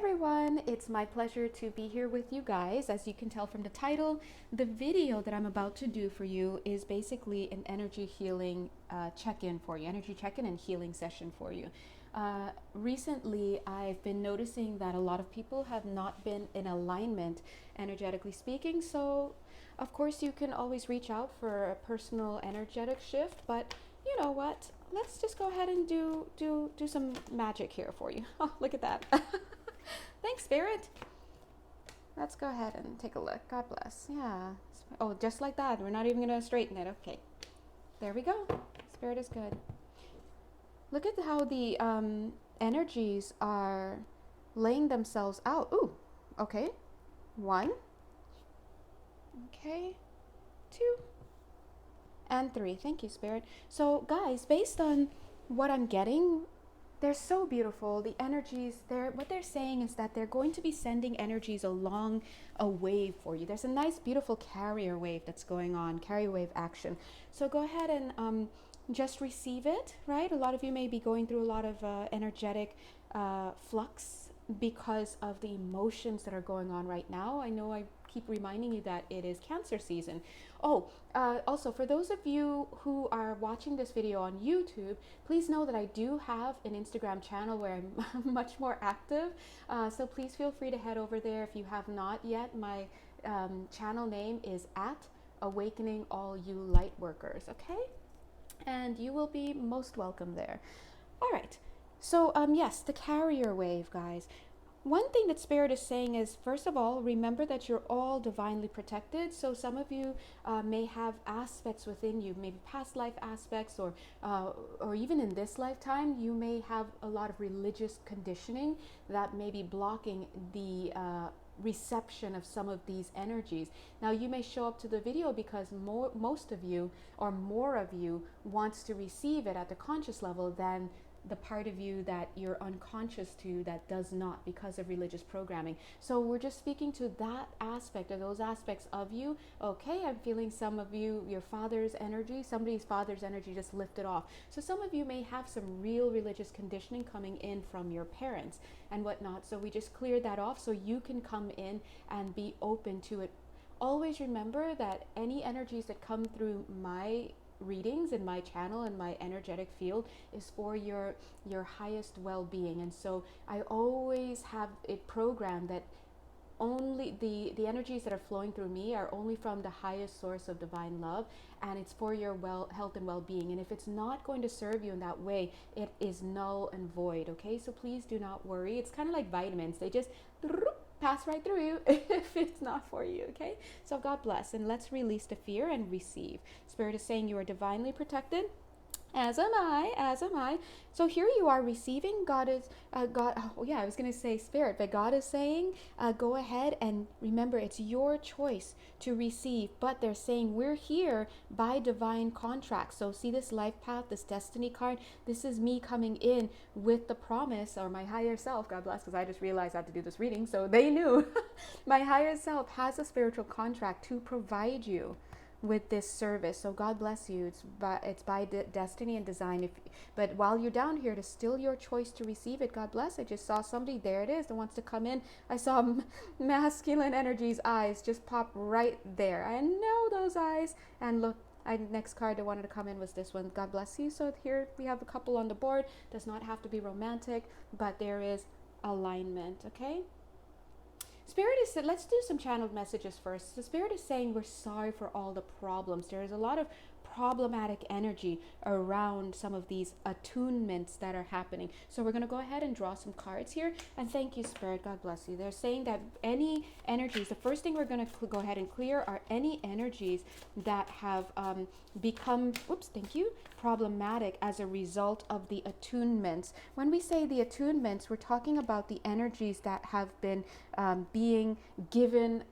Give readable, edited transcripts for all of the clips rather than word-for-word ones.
everyone, it's my pleasure to be here with you guys. As you can tell from the title, the video that I'm about to do for you is basically an energy healing check-in for you, energy check-in and healing session for you. Recently, I've been noticing that a lot of people have not been in alignment, energetically speaking. So, of course, you can always reach out for a personal energetic shift, but you know what? Let's just go ahead and do some magic here for you. Oh, look at that. Thanks, Spirit. Let's go ahead and take a look. God bless. Yeah. Oh, just like that. We're not even going to straighten it. Okay. There we go. Spirit is good. Look at how the energies are laying themselves out. Ooh. Okay. 1. Okay. 2. And 3. Thank you, Spirit. So, guys, based on what I'm getting, they're so beautiful. The energies, what they're saying is that they're going to be sending energies along a wave for you. There's a nice, beautiful carrier wave that's going on, carrier wave action. So go ahead and just receive it, right? A lot of you may be going through a lot of energetic flux because of the emotions that are going on right now. I know I keep reminding you that it is Cancer season. Oh, also for those of you who are watching this video on YouTube, please know that I do have an Instagram channel where I'm much more active. So please feel free to head over there if you have not yet. My channel name is @Awakening All You Light Workers, okay? And you will be most welcome there. All right. So yes, the carrier wave, guys. One thing that Spirit is saying is, first of all, remember that you're all divinely protected. So some of you may have aspects within you, maybe past life aspects, or even in this lifetime, you may have a lot of religious conditioning that may be blocking the reception of some of these energies. Now, you may show up to the video because most of you, or more of you, wants to receive it at the conscious level than the part of you that you're unconscious to that does not, because of religious programming. So we're just speaking to that aspect, of those aspects of you. Okay, I'm feeling some of you, your father's energy, somebody's father's energy just lifted off. So some of you may have some real religious conditioning coming in from your parents and whatnot. So we just cleared that off so you can come in and be open to it. Always remember that any energies that come through my readings in my channel and my energetic field is for your highest well-being. And so I always have it programmed that only the energies that are flowing through me are only from the highest source of divine love, and it's for your health and well-being. And if it's not going to serve you in that way, it is null and void. Okay, so please do not worry. It's kind of like vitamins. They just pass right through you if it's not for you. Okay, so God bless, and let's release the fear and receive. Spirit is saying you are divinely protected, as am I. So here you are receiving. God is God. Oh yeah, I was gonna say Spirit, but God is saying go ahead and remember, it's your choice to receive. But they're saying we're here by divine contract. So see this life path, this destiny card. This is me coming in with the promise, or my higher self. God bless, because I just realized I had to do this reading, so they knew. My higher self has a spiritual contract to provide you with this service. So God bless you. It's by destiny and design. But while you're down here, it is still your choice to receive it. God bless. I just saw somebody, there it is, that wants to come in. I saw masculine energy's eyes just pop right there. I know those eyes. And look, next card that wanted to come in was this one. God bless you. So here we have a couple on the board. Does not have to be romantic, but there is alignment. Okay. Spirit is, let's do some channeled messages first. The Spirit is saying we're sorry for all the problems. There is a lot of problematic energy around some of these attunements that are happening. So we're going to go ahead and draw some cards here. And thank you, Spirit. God bless you. They're saying that any energies, the first thing we're going to go ahead and clear are any energies that have become, thank you, problematic as a result of the attunements. When we say the attunements, we're talking about the energies that have been being given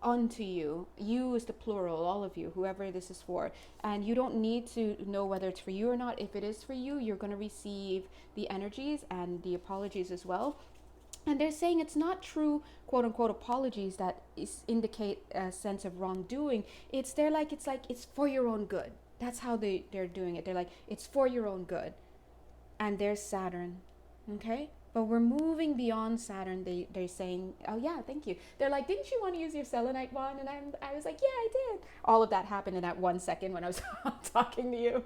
unto you. You is the plural, all of you, whoever this is for. And you don't need to know whether it's for you or not. If it is for you, you're going to receive the energies and the apologies as well. And they're saying it's not true, quote unquote, apologies that indicate a sense of wrongdoing. It's for your own good. That's how they're doing it. They're like, it's for your own good. And there's Saturn. Okay? but we're moving beyond Saturn. They're saying, oh yeah, thank you. They're like, didn't you want to use your selenite one? And I was like, yeah, I did. All of that happened in that 1 second when I was talking to you.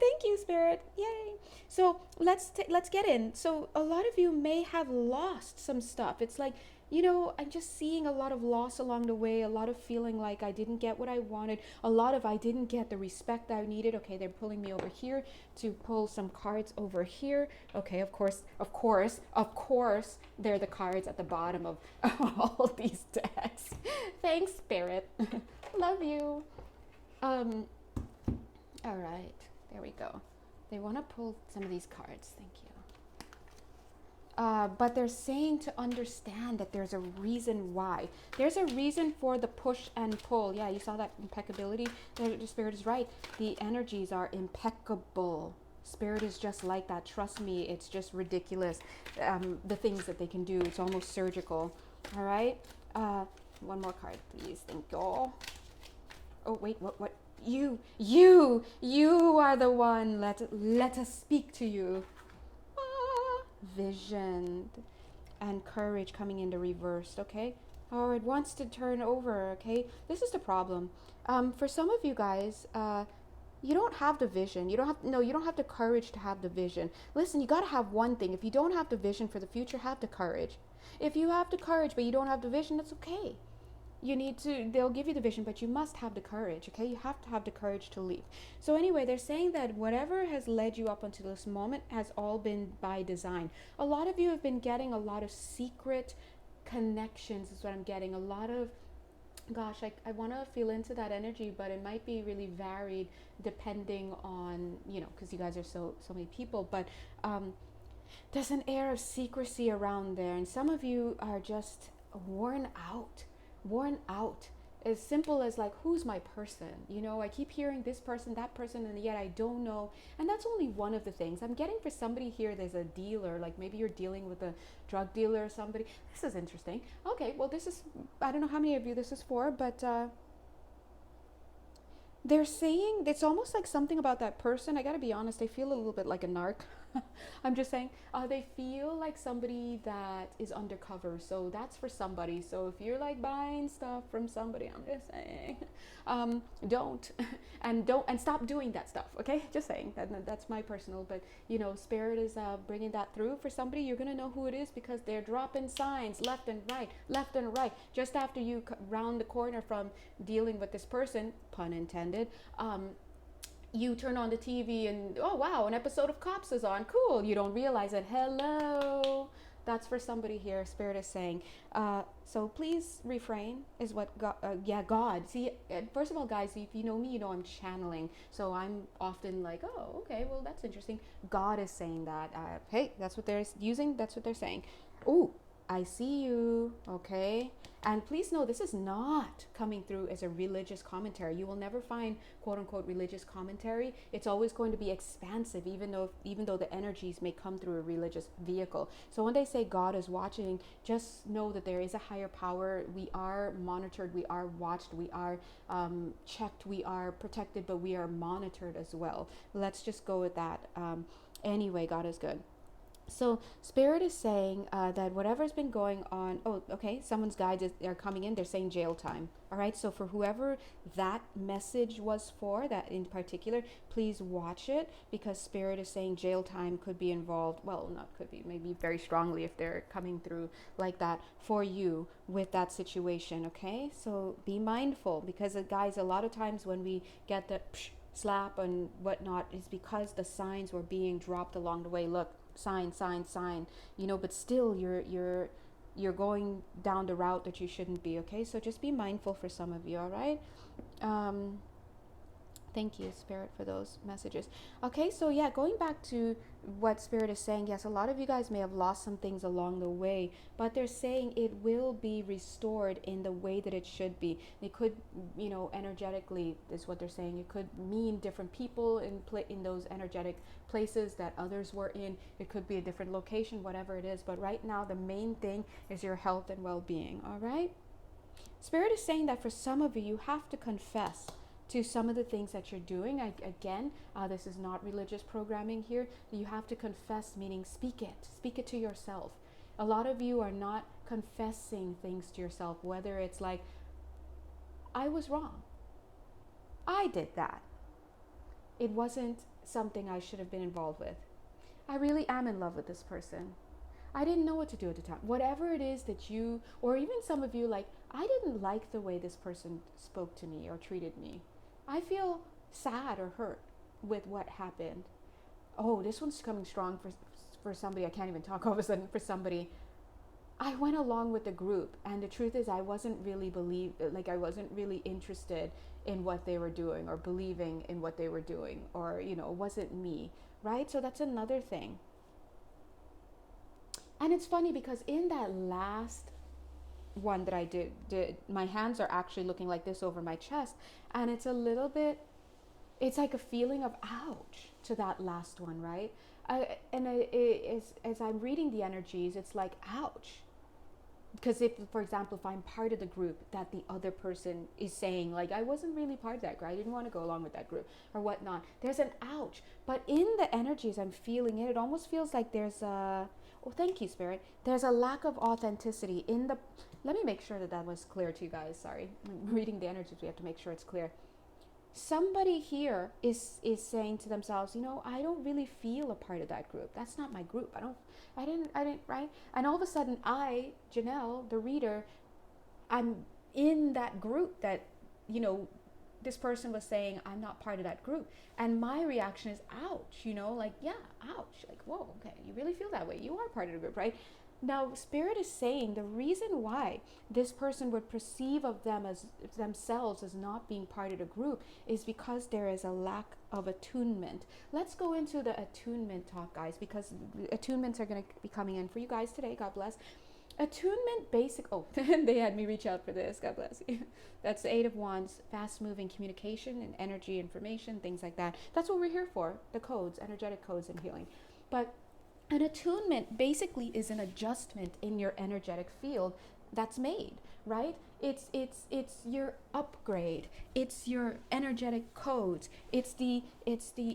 Thank you, Spirit. Yay. So let's get in. So a lot of you may have lost some stuff. It's like, I'm just seeing a lot of loss along the way, a lot of feeling like I didn't get what I wanted, a lot of I didn't get the respect I needed. Okay, they're pulling me over here to pull some cards over here. Okay, of course, they're the cards at the bottom of all these decks. Thanks, Spirit. Love you. All right, there we go. They want to pull some of these cards. Thank you. But they're saying to understand that there's a reason why. There's a reason for the push and pull. Yeah, you saw that impeccability. The Spirit is right. The energies are impeccable. Spirit is just like that. Trust me, it's just ridiculous. The things that they can do, it's almost surgical. All right. One more card, please. Thank you. Oh, wait, what? You are the one. Let us speak to you. Vision and courage coming into reversed. Okay, or it wants to turn over. Okay, this is the problem. For some of you guys, you don't have the vision. You don't have the courage to have the vision. Listen, you got to have one thing. If you don't have the vision for the future, have the courage. If you have the courage but you don't have the vision, that's okay. They'll give you the vision, but you must have the courage, okay? You have to have the courage to leave. So anyway, they're saying that whatever has led you up until this moment has all been by design. A lot of you have been getting a lot of secret connections is what I'm getting. A lot of, gosh, I want to feel into that energy, but it might be really varied depending on, because you guys are so many people, but there's an air of secrecy around there, and some of you are just worn out. As simple as like, who's my person? I keep hearing this person, that person, and yet I don't know. And that's only one of the things I'm getting. For somebody here, there's a dealer, like maybe you're dealing with a drug dealer or somebody. This is interesting. Okay, well, I don't know how many of you this is for, but they're saying it's almost like something about that person. I gotta be honest, I feel a little bit like a narc. I'm just saying, they feel like somebody that is undercover. So that's for somebody. So if you're like buying stuff from somebody, I'm just saying, don't and stop doing that stuff. Okay, just saying that's my personal. But Spirit is bringing that through for somebody. You're gonna know who it is because they're dropping signs left and right. Just after you round the corner from dealing with this person, pun intended. You turn on the TV and, oh wow, an episode of Cops is on. Cool. You don't realize it. Hello. That's for somebody here. Spirit is saying. So please refrain is what God. See, first of all, guys, if you know me, you know I'm channeling. So I'm often like, oh, okay, well, that's interesting. God is saying that. Hey, that's what they're using. That's what they're saying. Ooh, I see you. Okay. And please know this is not coming through as a religious commentary. You will never find quote unquote religious commentary. It's always going to be expansive, even though the energies may come through a religious vehicle. So when they say God is watching, just know that there is a higher power. We are monitored, we are watched, we are checked, we are protected, but we are monitored as well. Let's just go with that. Anyway, God is good. So Spirit is saying that whatever's been going on, someone's guides are coming in, they're saying jail time. All right, so for whoever that message was for, that in particular, please watch it, because Spirit is saying jail time could be involved. Well, not could be, maybe very strongly if they're coming through like that for you with that situation, okay? So be mindful, because guys, a lot of times when we get the slap and whatnot, is because the signs were being dropped along the way. Look, sign, but still you're going down the route that you shouldn't be, okay? So just be mindful for some of you, all right? Thank you, Spirit, for those messages. Okay, so yeah, going back to what Spirit is saying, yes, a lot of you guys may have lost some things along the way, but they're saying it will be restored in the way that it should be. They could, energetically is what they're saying. It could mean different people in those energetic places that others were in. It could be a different location, whatever it is. But right now, the main thing is your health and well-being, all right? Spirit is saying that for some of you, you have to confess to some of the things that you're doing. This is not religious programming here. You have to confess, meaning speak it to yourself. A lot of you are not confessing things to yourself, whether it's like, I was wrong, I did that, it wasn't something I should have been involved with, I really am in love with this person, I didn't know what to do at the time. Whatever it is that you, or even some of you, like, I didn't like the way this person spoke to me or treated me. I feel sad or hurt with what happened. Oh, this one's coming strong for somebody. I can't even talk all of a sudden. For somebody, I went along with the group, and the truth is, I wasn't really I wasn't really interested in what they were doing or believing in what they were doing, or it wasn't me, right? So that's another thing. And it's funny because in that last one that I did, my hands are actually looking like this over my chest, and it's a little bit, it's like a feeling of ouch to that last one, right? As I'm reading the energies, it's like ouch. Because if, for example, if I'm part of the group that the other person is saying, like, I wasn't really part of that group, I didn't want to go along with that group or whatnot, there's an ouch. But in the energies, I'm feeling it. It almost feels like there's a, oh, thank you, Spirit. There's a lack of authenticity in the, let me make sure that was clear to you guys. Sorry, I'm reading the energies. We have to make sure it's clear. Somebody here is saying to themselves, I don't really feel a part of that group. That's not my group. I didn't, right? And all of a sudden I, Jonelle, the reader, I'm in that group that, this person was saying, I'm not part of that group. And my reaction is, ouch, like, yeah, ouch. Like, whoa, okay, you really feel that way. You are part of the group, right? Now, Spirit is saying the reason why this person would perceive of themselves as not being part of the group is because there is a lack of attunement. Let's go into the attunement talk, guys, because attunements are going to be coming in for you guys today. God bless. Attunement, they had me reach out for this. God bless you. That's the 8 of Wands, fast-moving communication and energy, information, things like that. That's what we're here for, the codes, energetic codes and healing. But an attunement basically is an adjustment in your energetic field that's made, right? It's your upgrade. It's your energetic codes. It's the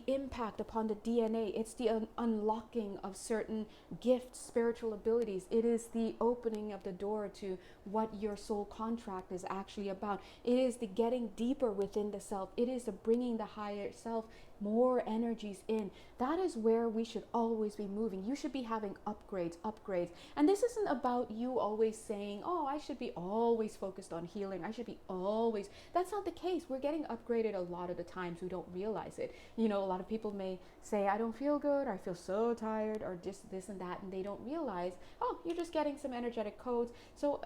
impact upon the DNA. It's the unlocking of certain gifts, spiritual abilities. It is the opening of the door to what your soul contract is actually about. It is the getting deeper within the self. It is the bringing the higher self more energies in. That is where we should always be moving. You should be having upgrades. And this isn't about you always saying, oh, I should be always focused on healing. I should be always. That's not the case. We're getting upgraded a lot of the times. We don't realize it. A lot of people may say, I don't feel good, or I feel so tired, or just this and that, and they don't realize, oh, you're just getting some energetic codes. So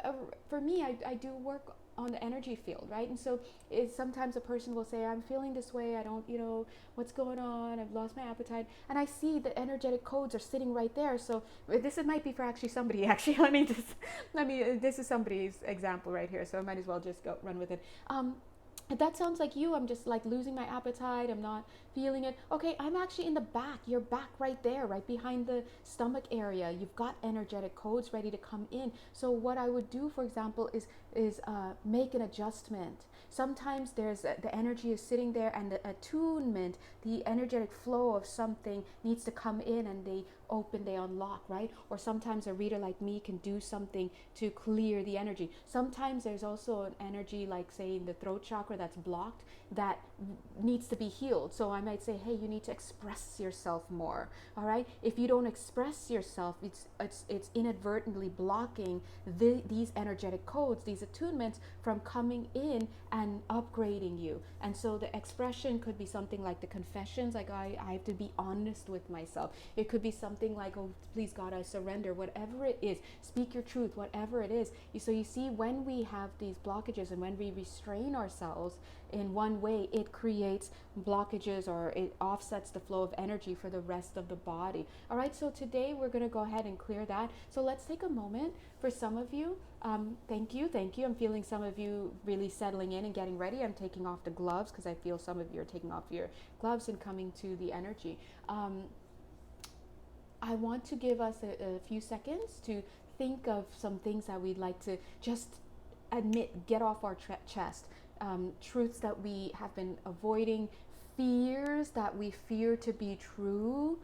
for me, I do work on the energy field, right? And so sometimes a person will say, I'm feeling this way, I don't, what's going on, I've lost my appetite, and I see the energetic codes are sitting right there. So this might be for actually somebody, this is somebody's example right here, so I might as well just go run with it. If that sounds like you, I'm just like losing my appetite, I'm not feeling it. Okay, I'm actually in the back, your back right there, right behind the stomach area. You've got energetic codes ready to come in. So what I would do, for example, is make an adjustment. Sometimes the energy is sitting there, and the attunement, the energetic flow of something needs to come in, and they unlock, right? Or sometimes a reader like me can do something to clear the energy. Sometimes there's also an energy, like say in the throat chakra, that's blocked, that needs to be healed. So I might say, hey, you need to express yourself more. All right, if you don't express yourself, it's inadvertently blocking these energetic codes, these attunements, from coming in and upgrading you. And so the expression could be something like the confessions, like I have to be honest with myself. It could be something like, oh, please God, I surrender. Whatever it is, speak your truth, whatever it is. So you see, when we have these blockages and when we restrain ourselves in one way, it creates blockages, or it offsets the flow of energy for the rest of the body. All right, so today we're going to go ahead and clear that. So let's take a moment for some of you. Thank you. I'm feeling some of you really settling in and getting ready. I'm taking off the gloves because I feel some of you are taking off your gloves and coming to the energy. I want to give us a few seconds to think of some things that we'd like to just admit, get off our chest. truths that we have been avoiding, fears that we fear to be true,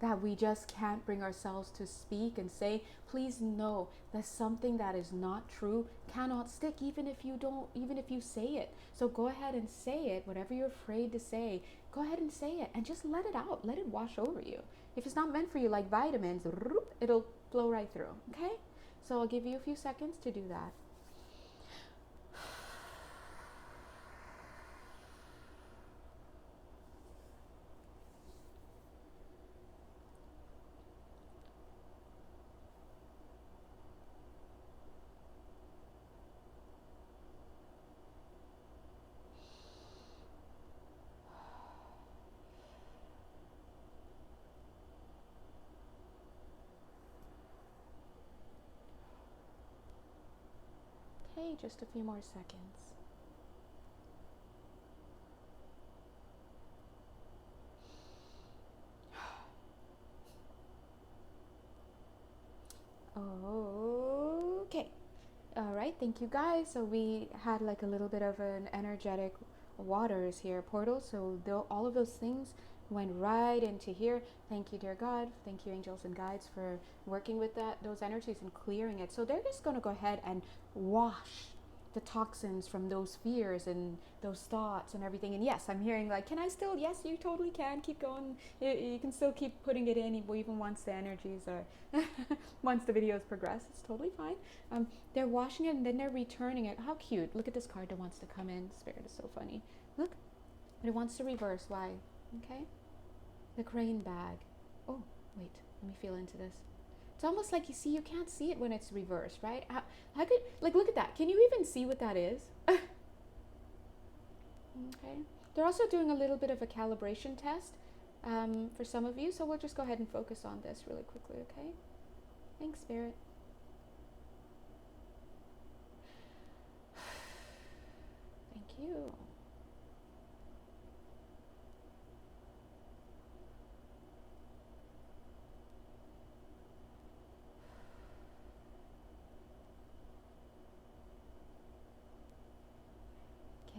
that we just can't bring ourselves to speak and say. Please know that something that is not true cannot stick, even if you say it. So go ahead and say it. Whatever you're afraid to say, go ahead and say it and just let it out. Let it wash over you. If it's not meant for you, like vitamins, it'll flow right through. Okay, so I'll give you a few seconds to do that. Okay, just a few more seconds. Okay. All right, thank you guys. So we had like a little bit of an energetic waters here, portal. So all of those things went right into here. Thank you, dear God. Thank you, angels and guides, for working with those energies and clearing it. So they're just going to go ahead and wash the toxins from those fears and those thoughts and everything. And yes, I'm hearing like, can I still? Yes, you totally can. Keep going. You can still keep putting it in even once the energies are, once the videos progress. It's totally fine. They're washing it and then they're returning it. How cute. Look at this card that wants to come in. Spirit is so funny. Look, but it wants to reverse. Why? Okay. The crane bag. Oh, wait. Let me feel into this. It's almost like you can't see it when it's reversed, right? How could, like, look at that. Can you even see what that is? Okay. They're also doing a little bit of a calibration test for some of you. So we'll just go ahead and focus on this really quickly, okay? Thanks, Spirit. Thank you.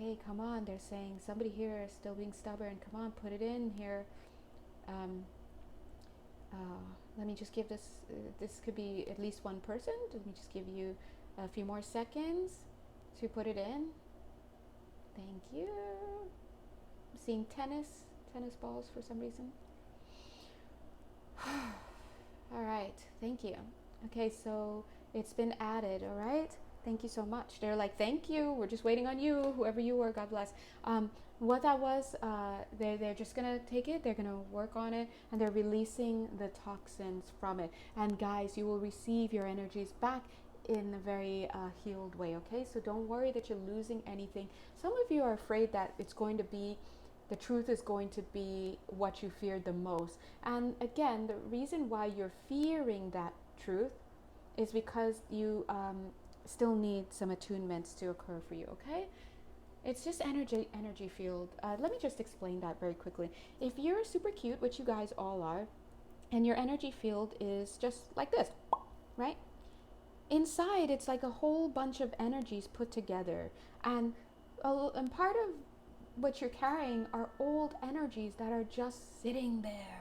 Okay, come on. They're saying somebody here is still being stubborn. Come on, put it in here. Let me just give this, this could be at least one person. Let me just give you a few more seconds to put it in. Thank you. I'm seeing tennis balls for some reason. All right, thank you. Okay, so it's been added, all right? Thank you so much. They're like, thank you. We're just waiting on you, whoever you were. God bless. What that was, they're just going to take it. They're going to work on it. And they're releasing the toxins from it. And guys, you will receive your energies back in a very healed way, okay? So don't worry that you're losing anything. Some of you are afraid that it's going to be, the truth is going to be what you feared the most. And again, the reason why you're fearing that truth is because you still need some attunements to occur for you, okay? It's just energy field. Let me just explain that very quickly. If you're super cute, which you guys all are, and your energy field is just like this, right? Inside, it's like a whole bunch of energies put together. And part of what you're carrying are old energies that are just sitting there.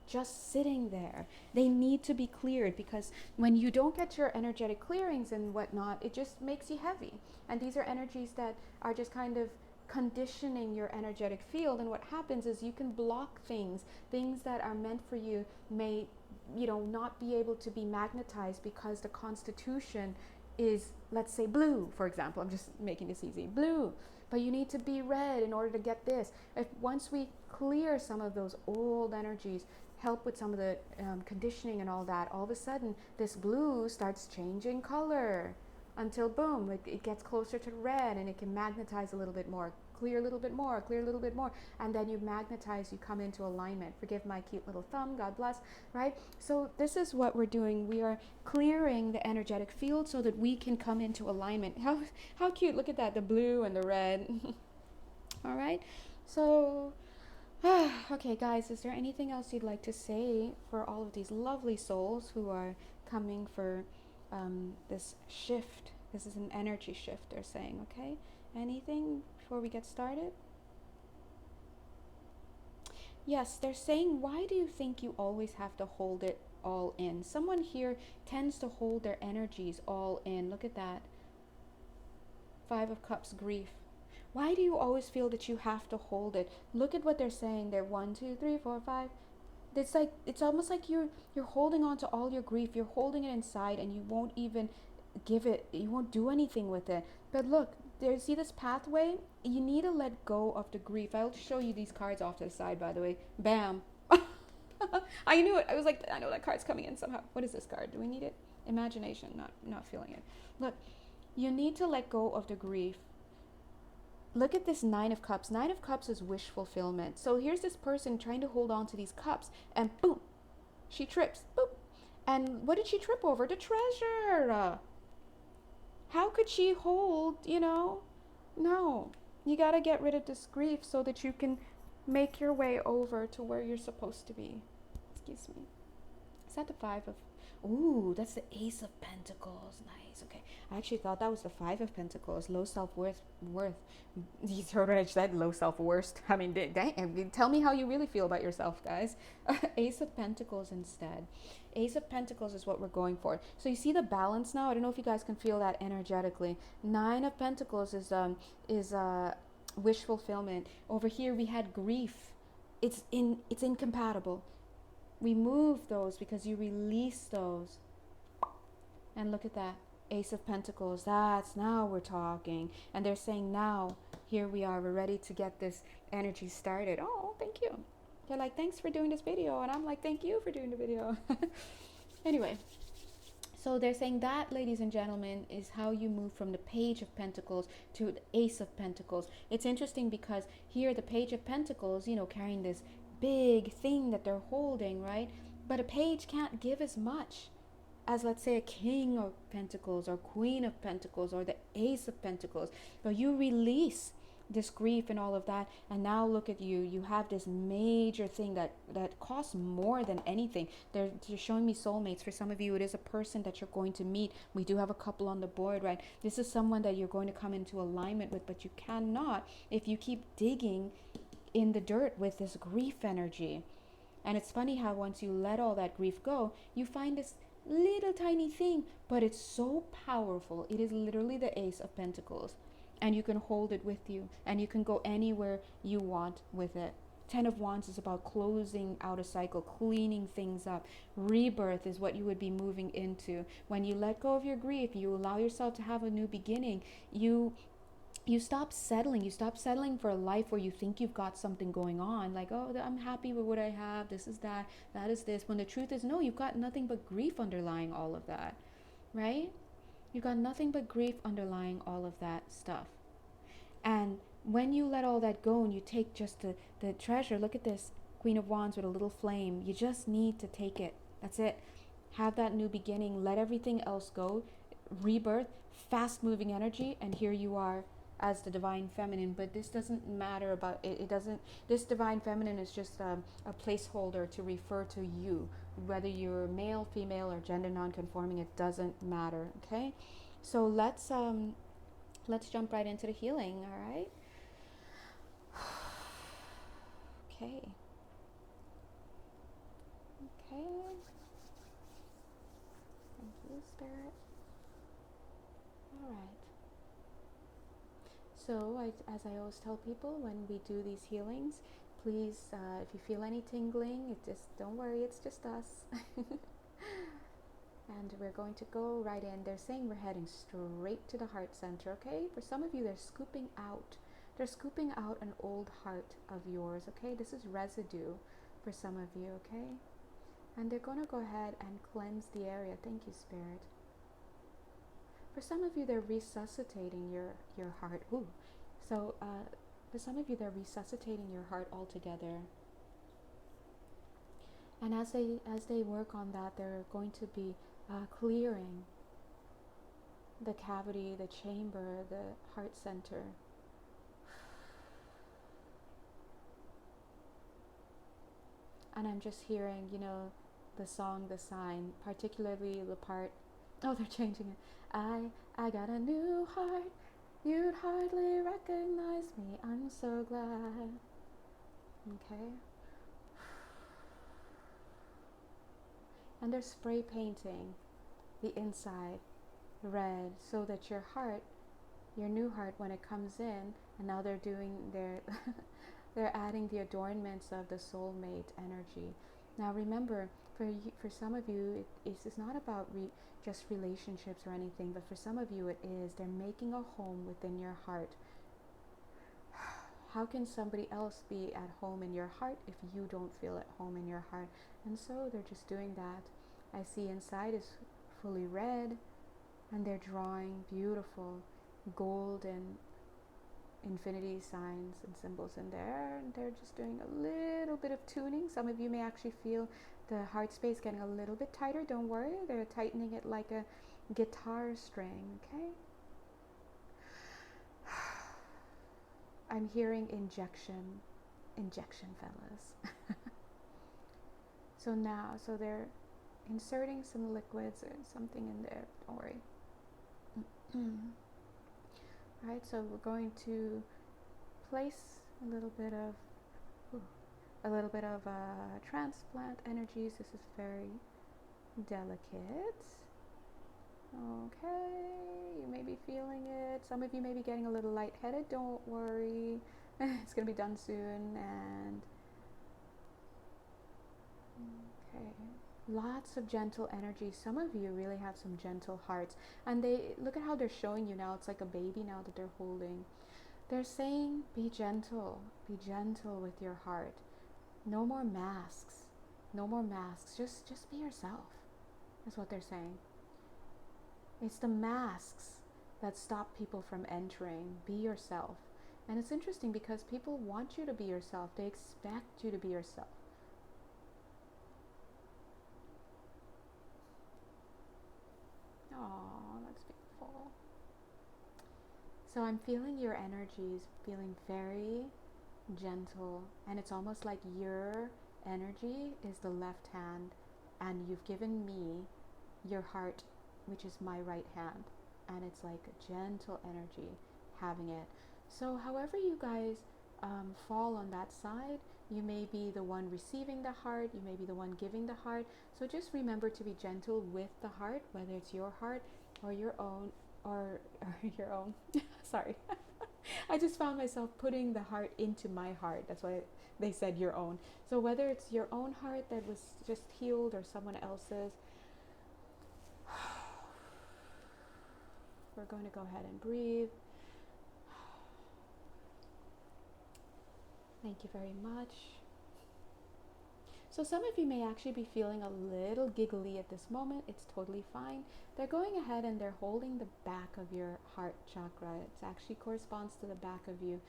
Just sitting there. They need to be cleared, because when you don't get your energetic clearings and whatnot, it just makes you heavy. And these are energies that are just kind of conditioning your energetic field. And what happens is you can block things that are meant for you may, not be able to be magnetized because the constitution is, let's say, blue, for example. I'm just making this easy. Blue. But you need to be red in order to get this. Once we clear some of those old energies, help with some of the conditioning and all that, all of a sudden this blue starts changing color until boom, it gets closer to red, and it can magnetize a little bit more, clear a little bit more, clear a little bit more, and then you magnetize, you come into alignment. Forgive my cute little thumb, God bless, right? So this is what we're doing. We are clearing the energetic field so that we can come into alignment. How cute, look at that, the blue and the red. All right, so okay guys, is there anything else you'd like to say for all of these lovely souls who are coming for this shift? This is an energy shift, they're saying, okay? Anything before we get started? Yes, they're saying, why do you think you always have to hold it all in? Someone here tends to hold their energies all in. Look at that. Five of Cups, grief. Why do you always feel that you have to hold it? Look at what they're saying. They're 1, 2, 3, 4, 5. It's like, it's almost like you're holding on to all your grief. You're holding it inside, and you won't even give it. You won't do anything with it. But look, there. See this pathway? You need to let go of the grief. I'll show you these cards off to the side. By the way, bam. I knew it. I was like, I know that card's coming in somehow. What is this card? Do we need it? Imagination. Not feeling it. Look, you need to let go of the grief. Look at this Nine of Cups. Nine of Cups is wish fulfillment. So here's this person trying to hold on to these cups, and boom, she trips. Boop. And what did she trip over? The treasure. How could she hold, No. You got to get rid of this grief so that you can make your way over to where you're supposed to be. Excuse me. Is that the Five of... Ooh, that's the Ace of Pentacles. Nice. Okay. I actually thought that was the Five of Pentacles. Low self-worth. You already said low self-worth. I mean, dang, tell me how you really feel about yourself, guys. Ace of Pentacles instead. Ace of Pentacles is what we're going for. So you see the balance now? I don't know if you guys can feel that energetically. Nine of Pentacles is wish fulfillment. Over here we had grief. It's incompatible. We move those because you release those. And look at that. Ace of Pentacles. That's, now we're talking. And they're saying, now, here we are. We're ready to get this energy started. Oh, thank you. They're like, thanks for doing this video. And I'm like, thank you for doing the video. Anyway. So they're saying that, ladies and gentlemen, is how you move from the Page of Pentacles to the Ace of Pentacles. It's interesting because here the Page of Pentacles, carrying this big thing that they're holding, right? But a page can't give as much as, let's say, a King of Pentacles or Queen of Pentacles or the Ace of Pentacles. But you release this grief and all of that, and now look at you. You have this major thing that costs more than anything. They're showing me soulmates. For some of you, it is a person that you're going to meet. We do have a couple on the board, right? This is someone that you're going to come into alignment with, but you cannot if you keep digging in the dirt with this grief energy. And it's funny how once you let all that grief go, you find this little tiny thing, but it's so powerful. It is literally the Ace of Pentacles, and you can hold it with you, and you can go anywhere you want with it. Ten of Wands is about closing out a cycle, cleaning things up. Rebirth is what you would be moving into. When you let go of your grief, you allow yourself to have a new beginning. You stop settling. You stop settling for a life where you think you've got something going on. Like, oh, I'm happy with what I have. This is that. That is this. When the truth is, no, you've got nothing but grief underlying all of that. Right? You've got nothing but grief underlying all of that stuff. And when you let all that go and you take just the treasure, look at this. Queen of Wands with a little flame. You just need to take it. That's it. Have that new beginning. Let everything else go. Rebirth. Fast moving energy. And here you are as the divine feminine, but this doesn't matter about it. It doesn't. This divine feminine is just a placeholder to refer to you, whether you're male, female, or gender non-conforming. It doesn't matter. Okay, so let's jump right into the healing. All right. Okay. Thank you, Spirit. All right. So, as I always tell people when we do these healings, please, if you feel any tingling, don't worry, it's just us. And we're going to go right in. They're saying we're heading straight to the heart center, okay? For some of you, they're scooping out. They're scooping out an old heart of yours, okay? This is residue for some of you, okay? And they're going to go ahead and cleanse the area. Thank you, Spirit. For some of you, they're resuscitating your heart. Ooh. So for some of you, they're resuscitating your heart altogether. And as they work on that, they're going to be clearing the cavity, the chamber, the heart center. And I'm just hearing, the song, The Sign, particularly the part, oh, they're changing it. I got a new heart, You'd hardly recognize me. I'm so glad. Okay. And they're spray painting the inside red so that your heart, your new heart, when it comes in, and now they're doing their they're adding the adornments of the soulmate energy. Now remember, for some of you, it's not about just relationships or anything, but for some of you it is. They're making a home within your heart. How can somebody else be at home in your heart if you don't feel at home in your heart? And so they're just doing that. I see inside is fully red, and they're drawing beautiful golden infinity signs and symbols in there, and they're just doing a little bit of tuning. Some of you may actually feel the heart space getting a little bit tighter. Don't worry, they're tightening it like a guitar string. Okay. I'm hearing injection, fellas. So they're inserting some liquids or something in there. Don't worry. Right, so we're going to place a little bit of transplant energies. This is very delicate. Okay, you may be feeling it. Some of you may be getting a little lightheaded. Don't worry, it's gonna be done soon. And okay, lots of gentle energy. Some of you really have some gentle hearts, and they look at how they're showing you now. It's like a baby now that they're holding. They're saying, be gentle with your heart. No more masks. Just be yourself. That's what they're saying. It's the masks that stop people from entering. Be yourself. And it's interesting because people want you to be yourself. They expect you to be yourself. Oh, that's beautiful. So I'm feeling your energies, feeling very gentle, and it's almost like your energy is the left hand, and you've given me your heart, which is my right hand, and it's like a gentle energy having it. So however you guys fall on that side, you may be the one receiving the heart, you may be the one giving the heart. So just remember to be gentle with the heart, whether it's your heart or your own, or your own. Sorry. I just found myself putting the heart into my heart. That's why they said your own. So whether it's your own heart that was just healed or someone else's, we're going to go ahead and breathe. Thank you very much. So some of you may actually be feeling a little giggly at this moment. It's totally fine. They're going ahead and they're holding the back of your heart chakra. It actually corresponds to the back of you.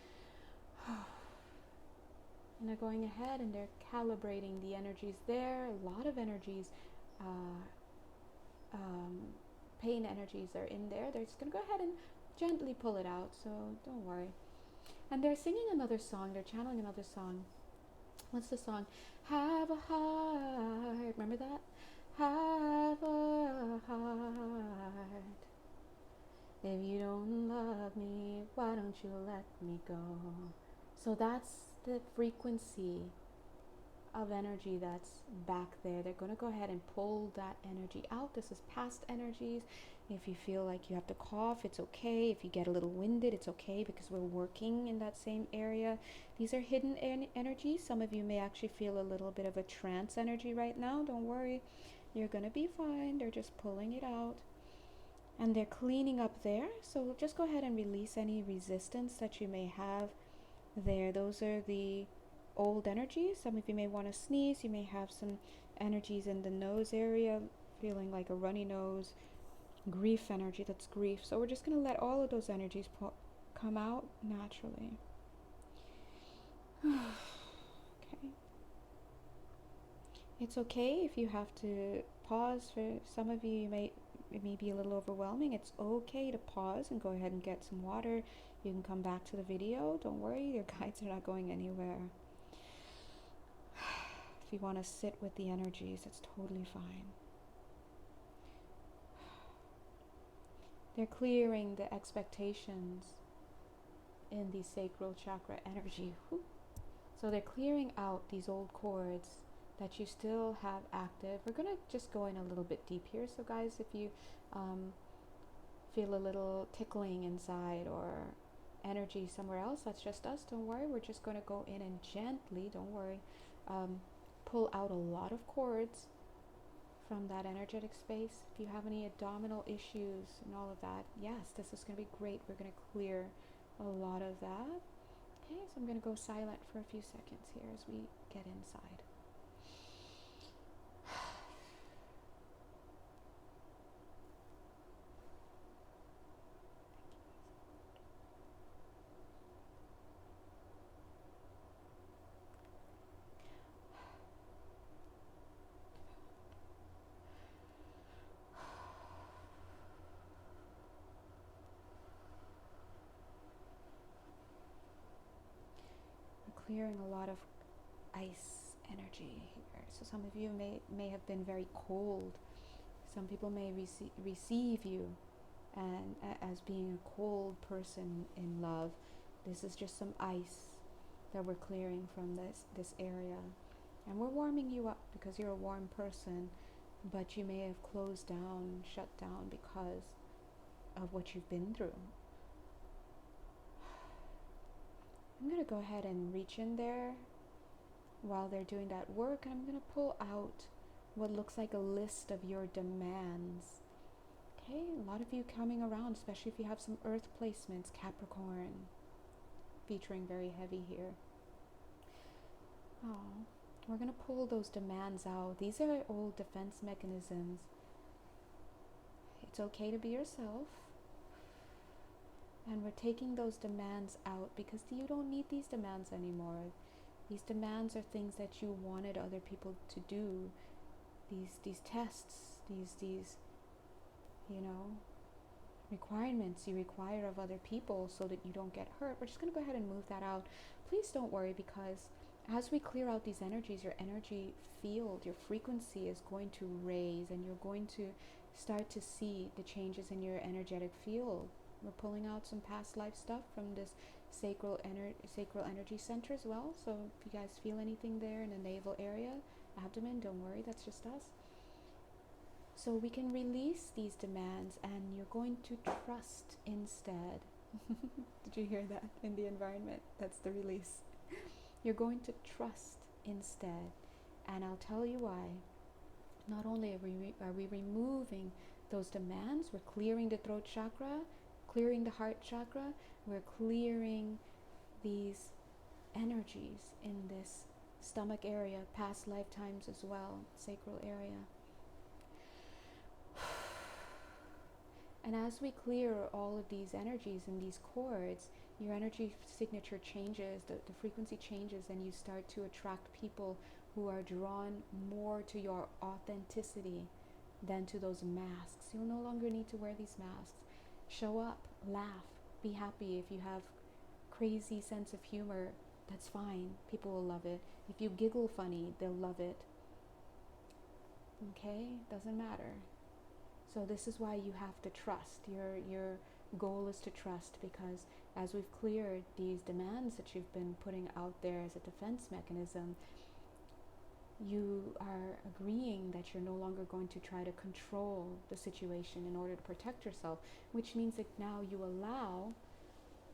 And they're going ahead and they're calibrating the energies there. A lot of energies, pain energies are in there. They're just going to go ahead and gently pull it out, so don't worry. And they're singing another song. They're channeling another song. What's the song? Have a heart. Remember that? Have a heart. If you don't love me, why don't you let me go? So that's the frequency of energy that's back there. They're going to go ahead and pull that energy out. This is past energies. If you feel like you have to cough, it's okay. If you get a little winded, it's okay, because we're working in that same area. These are hidden energies. Some of you may actually feel a little bit of a trance energy right now. Don't worry. You're going to be fine. They're just pulling it out. And they're cleaning up there. So just go ahead and release any resistance that you may have there. Those are the old energies. Some of you may want to sneeze. You may have some energies in the nose area, feeling like a runny nose. Grief energy, that's grief. So we're just going to let all of those energies come out naturally. Okay. It's okay if you have to pause. For some of you, it may be a little overwhelming. It's okay to pause and go ahead and get some water. You can come back to the video. Don't worry, your guides are not going anywhere. If you want to sit with the energies, it's totally fine. They're clearing the expectations in the sacral chakra energy. So they're clearing out these old cords that you still have active. We're going to just go in a little bit deep here. So guys, if you feel a little tickling inside or energy somewhere else, that's just us. Don't worry. We're just going to go in and gently, don't worry, pull out a lot of cords from that energetic space. If you have any abdominal issues and all of that, yes, this is going to be great. We're going to clear a lot of that. Okay, so I'm going to go silent for a few seconds here as we get inside. Clearing a lot of ice energy here. So some of you may have been very cold. Some people may receive you and as being a cold person in love. This is just some ice that we're clearing from this area. And we're warming you up because you're a warm person, but you may have closed down, shut down because of what you've been through. I'm going to go ahead and reach in there while they're doing that work, and I'm going to pull out what looks like a list of your demands. Okay, a lot of you coming around, especially if you have some earth placements, Capricorn, featuring very heavy here. Oh, we're going to pull those demands out. These are old defense mechanisms. It's okay to be yourself. And we're taking those demands out because you don't need these demands anymore. These demands are things that you wanted other people to do. These tests, these requirements you require of other people so that you don't get hurt. We're just going to go ahead and move that out. Please don't worry, because as we clear out these energies, your energy field, your frequency is going to raise, and you're going to start to see the changes in your energetic field. We're pulling out some past life stuff from this sacral energy center as well. So if you guys feel anything there in the navel area, abdomen, don't worry, that's just us. So we can release these demands, and you're going to trust instead. Did you hear that in the environment? That's the release. You're going to trust instead. And I'll tell you why. Not only are we removing those demands, we're clearing the throat chakra, clearing the heart chakra, we're clearing these energies in this stomach area, past lifetimes as well, sacral area. And as we clear all of these energies and these cords, your energy signature changes, the frequency changes, and you start to attract people who are drawn more to your authenticity than to those masks. You'll no longer need to wear these masks. Show up, laugh, be happy. If you have crazy sense of humor, that's fine. People will love it. If you giggle funny, they'll love it. Okay? Doesn't matter. So this is why you have to trust. Your goal is to trust, because as we've cleared these demands that you've been putting out there as a defense mechanism, you are agreeing that you're no longer going to try to control the situation in order to protect yourself, which means that now you allow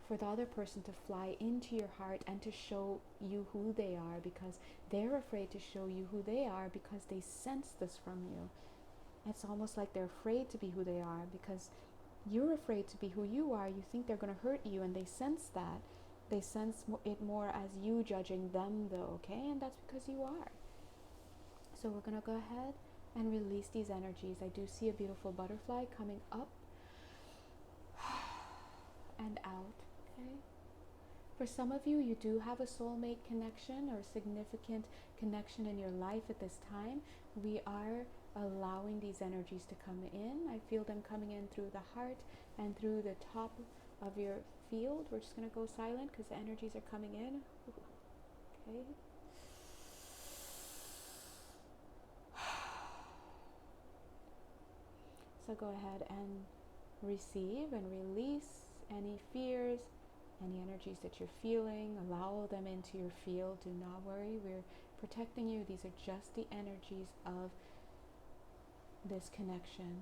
for the other person to fly into your heart and to show you who they are, because they're afraid to show you who they are because they sense this from you. It's almost like they're afraid to be who they are because you're afraid to be who you are. You think they're going to hurt you, and they sense that. They sense it more as you judging them though, okay? And that's because you are. So we're going to go ahead and release these energies. I do see a beautiful butterfly coming up and out, okay? For some of you, you do have a soulmate connection or a significant connection in your life at this time. We are allowing these energies to come in. I feel them coming in through the heart and through the top of your field. We're just going to go silent because the energies are coming in. Okay. So go ahead and receive and release any fears, any energies that you're feeling. Allow them into your field. Do not worry. We're protecting you. These are just the energies of this connection.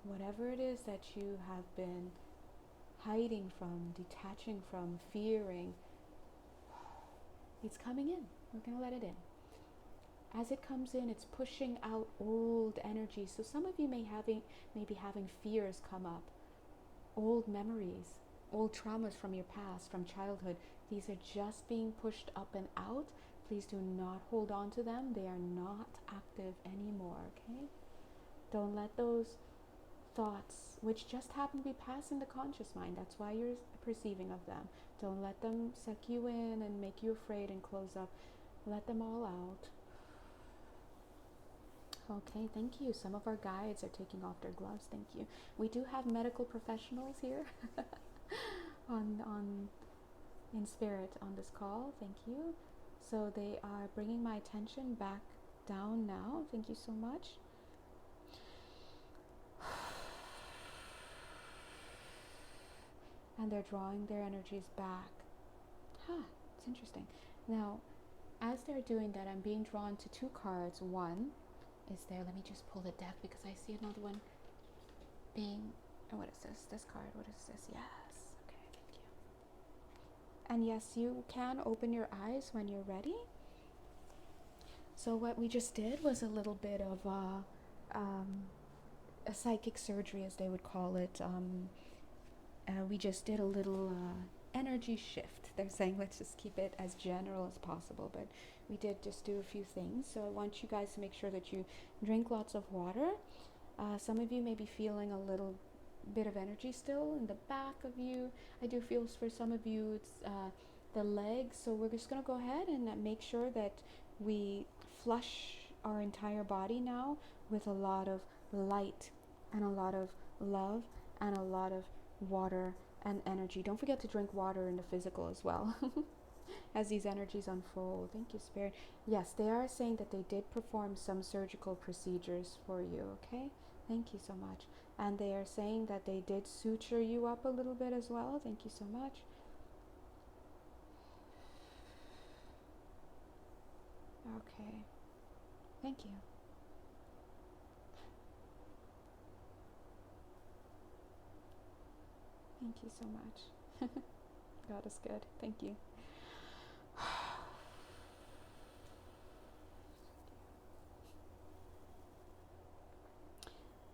Whatever it is that you have been hiding from, detaching from, fearing, it's coming in. We're going to let it in. As it comes in, it's pushing out old energy. So some of you may be having fears come up, old memories, old traumas from your past, from childhood. These are just being pushed up and out. Please do not hold on to them. They are not active anymore, okay? Don't let those thoughts, which just happen to be passing the conscious mind, that's why you're perceiving of them. Don't let them suck you in and make you afraid and close up. Let them all out. Okay, thank you. Some of our guides are taking off their gloves. Thank you. We do have medical professionals here in spirit on this call. Thank you. So they are bringing my attention back down now. Thank you so much. And they're drawing their energies back. It's interesting. Now, as they're doing that, I'm being drawn to two cards. One is there. Let me just pull the deck because I see another one being, what is this? This card, what is this? Yes. Okay, thank you. And yes, you can open your eyes when you're ready. So what we just did was a little bit of a psychic surgery, as they would call it. We just did a little energy shift. They're saying let's just keep it as general as possible, but we did just do a few things. So I want you guys to make sure that you drink lots of water. Some of you may be feeling a little bit of energy still in the back of you. I do feel for some of you it's the legs. So we're just going to go ahead and make sure that we flush our entire body now with a lot of light and a lot of love and a lot of water and energy. Don't forget to drink water in the physical as well as these energies unfold. Thank you, Spirit. Yes, they are saying that they did perform some surgical procedures for you, okay? Thank you so much. And they are saying that they did suture you up a little bit as well. Thank you so much. Okay. Thank you. Thank you so much. God is good. Thank you.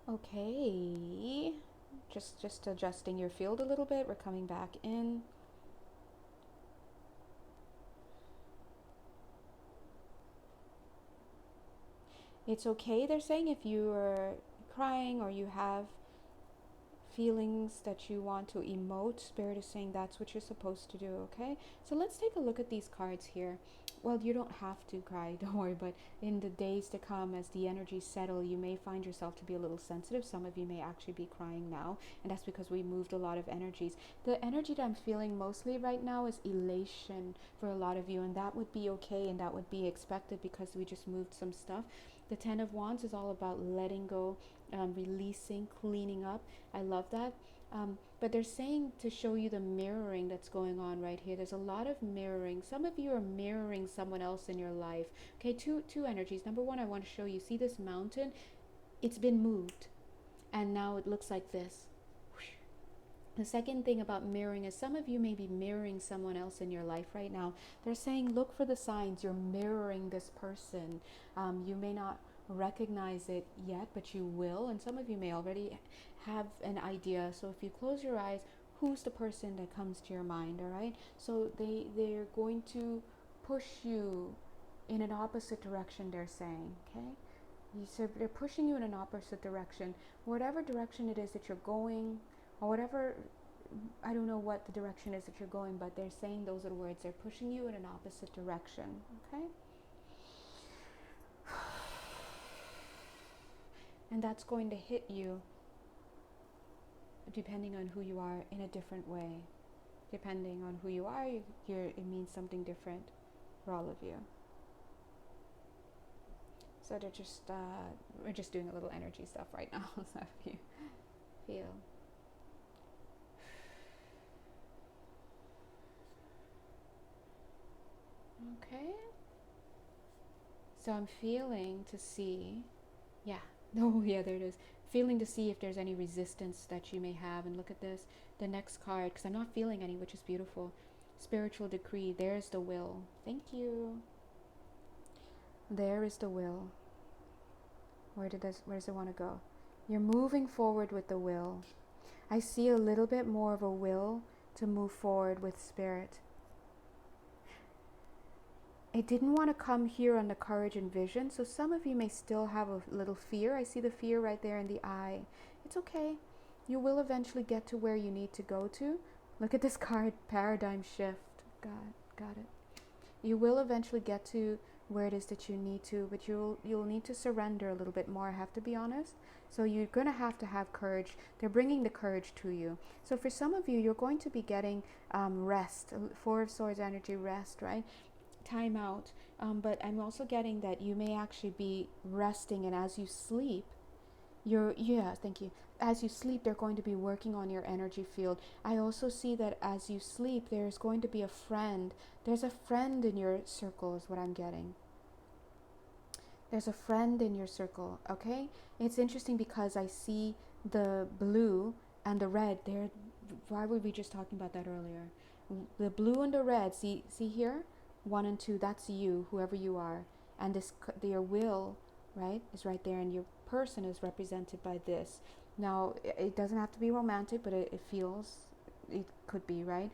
Okay. Just adjusting your field a little bit. We're coming back in. It's okay, they're saying, if you are crying or you have feelings that you want to emote. Spirit is saying that's what you're supposed to do, okay? So let's take a look at these cards here. Well, you don't have to cry, don't worry, but in the days to come, as the energies settle, you may find yourself to be a little sensitive. Some of you may actually be crying now, and that's because we moved a lot of energies. The energy that I'm feeling mostly right now is elation for a lot of you, and that would be okay, and that would be expected because we just moved some stuff. The Ten of Wands is all about letting go, releasing, cleaning up. I love that. But they're saying to show you the mirroring that's going on right here. There's a lot of mirroring. Some of you are mirroring someone else in your life. Okay, two energies. Number one, I want to show you. See this mountain? It's been moved, and now it looks like this. The second thing about mirroring is some of you may be mirroring someone else in your life right now. They're saying, look for the signs. You're mirroring this person. You may not recognize it yet, but you will. And some of you may already have an idea. So if you close your eyes, who's the person that comes to your mind, all right? So they're going to push you in an opposite direction, they're saying, okay? So they're pushing you in an opposite direction. Whatever direction it is that you're going, or whatever, I don't know what the direction is that you're going, but they're saying those are the words. They're pushing you in an opposite direction, okay? And that's going to hit you, depending on who you are, in a different way. Depending on who you are, it means something different for all of you. So they're just, we're just doing a little energy stuff right now, so if you feel. Okay? So I'm feeling to see, yeah, oh yeah, there it is. Feeling to see if there's any resistance that you may have. And look at this, the next card, because I'm not feeling any, which is beautiful. Spiritual decree, there's the will. Thank you. There is the will. Where does it want to go? You're moving forward with the will. I see a little bit more of a will to move forward with spirit. It didn't want to come here on the courage and vision, so some of you may still have a little fear. I see the fear right there in the eye. It's okay. You will eventually get to where you need to go to. Look at this card, paradigm shift. Got it. You will eventually get to where it is that you need to, but you'll need to surrender a little bit more, I have to be honest. So you're going to have courage. They're bringing the courage to you. So for some of you, you're going to be getting rest, Four of Swords energy, rest, right? Time out. But I'm also getting that you may actually be resting, and as you sleep, thank you. As you sleep, they're going to be working on your energy field. I also see that as you sleep, there's going to be a friend. There's a friend in your circle, is what I'm getting. There's a friend in your circle, okay? It's interesting because I see the blue and the red. Why were we just talking about that earlier? The blue and the red, see here? 1 and 2, that's you, whoever you are. And your will, right, is right there, and your person is represented by this. Now, it doesn't have to be romantic, but it could be, right?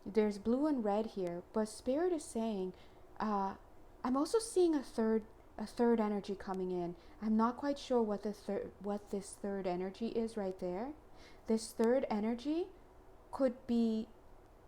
There's blue and red here, but Spirit is saying, I'm also seeing a third energy coming in. I'm not quite sure what this third energy is right there. This third energy could be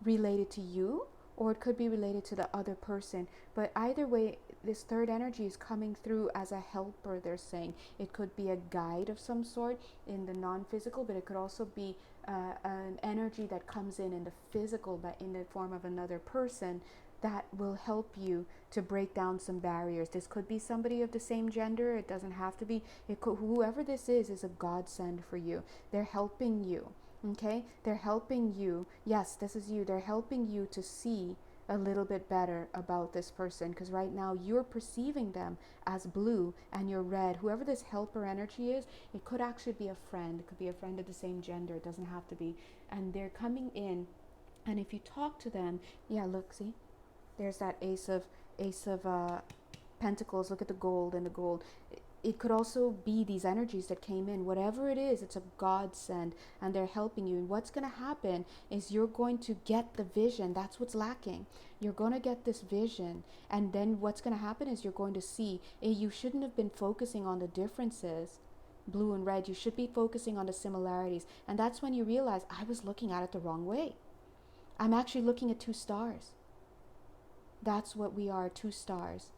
related to you, or it could be related to the other person. But either way, this third energy is coming through as a helper, they're saying. It could be a guide of some sort in the non-physical, but it could also be an energy that comes in the physical, but in the form of another person that will help you to break down some barriers. This could be somebody of the same gender. It doesn't have to be. Whoever this is a godsend for you. They're helping you. Okay, they're helping you. Yes, this is you. They're helping you to see a little bit better about this person, because right now you're perceiving them as blue and you're red. Whoever this helper energy is, it could actually be a friend. It could be a friend of the same gender. It doesn't have to be. And they're coming in, and if you talk to them, yeah, look, see, there's that ace of Pentacles. Look at the gold and the gold. It could also be these energies that came in. Whatever it is, it's a godsend, and they're helping you. And what's going to happen is you're going to get the vision. That's what's lacking. You're going to get this vision, and then what's going to happen is you're going to see. You shouldn't have been focusing on the differences, blue and red. You should be focusing on the similarities. And that's when you realize, I was looking at it the wrong way. I'm actually looking at 2 stars. That's what we are, 2 stars.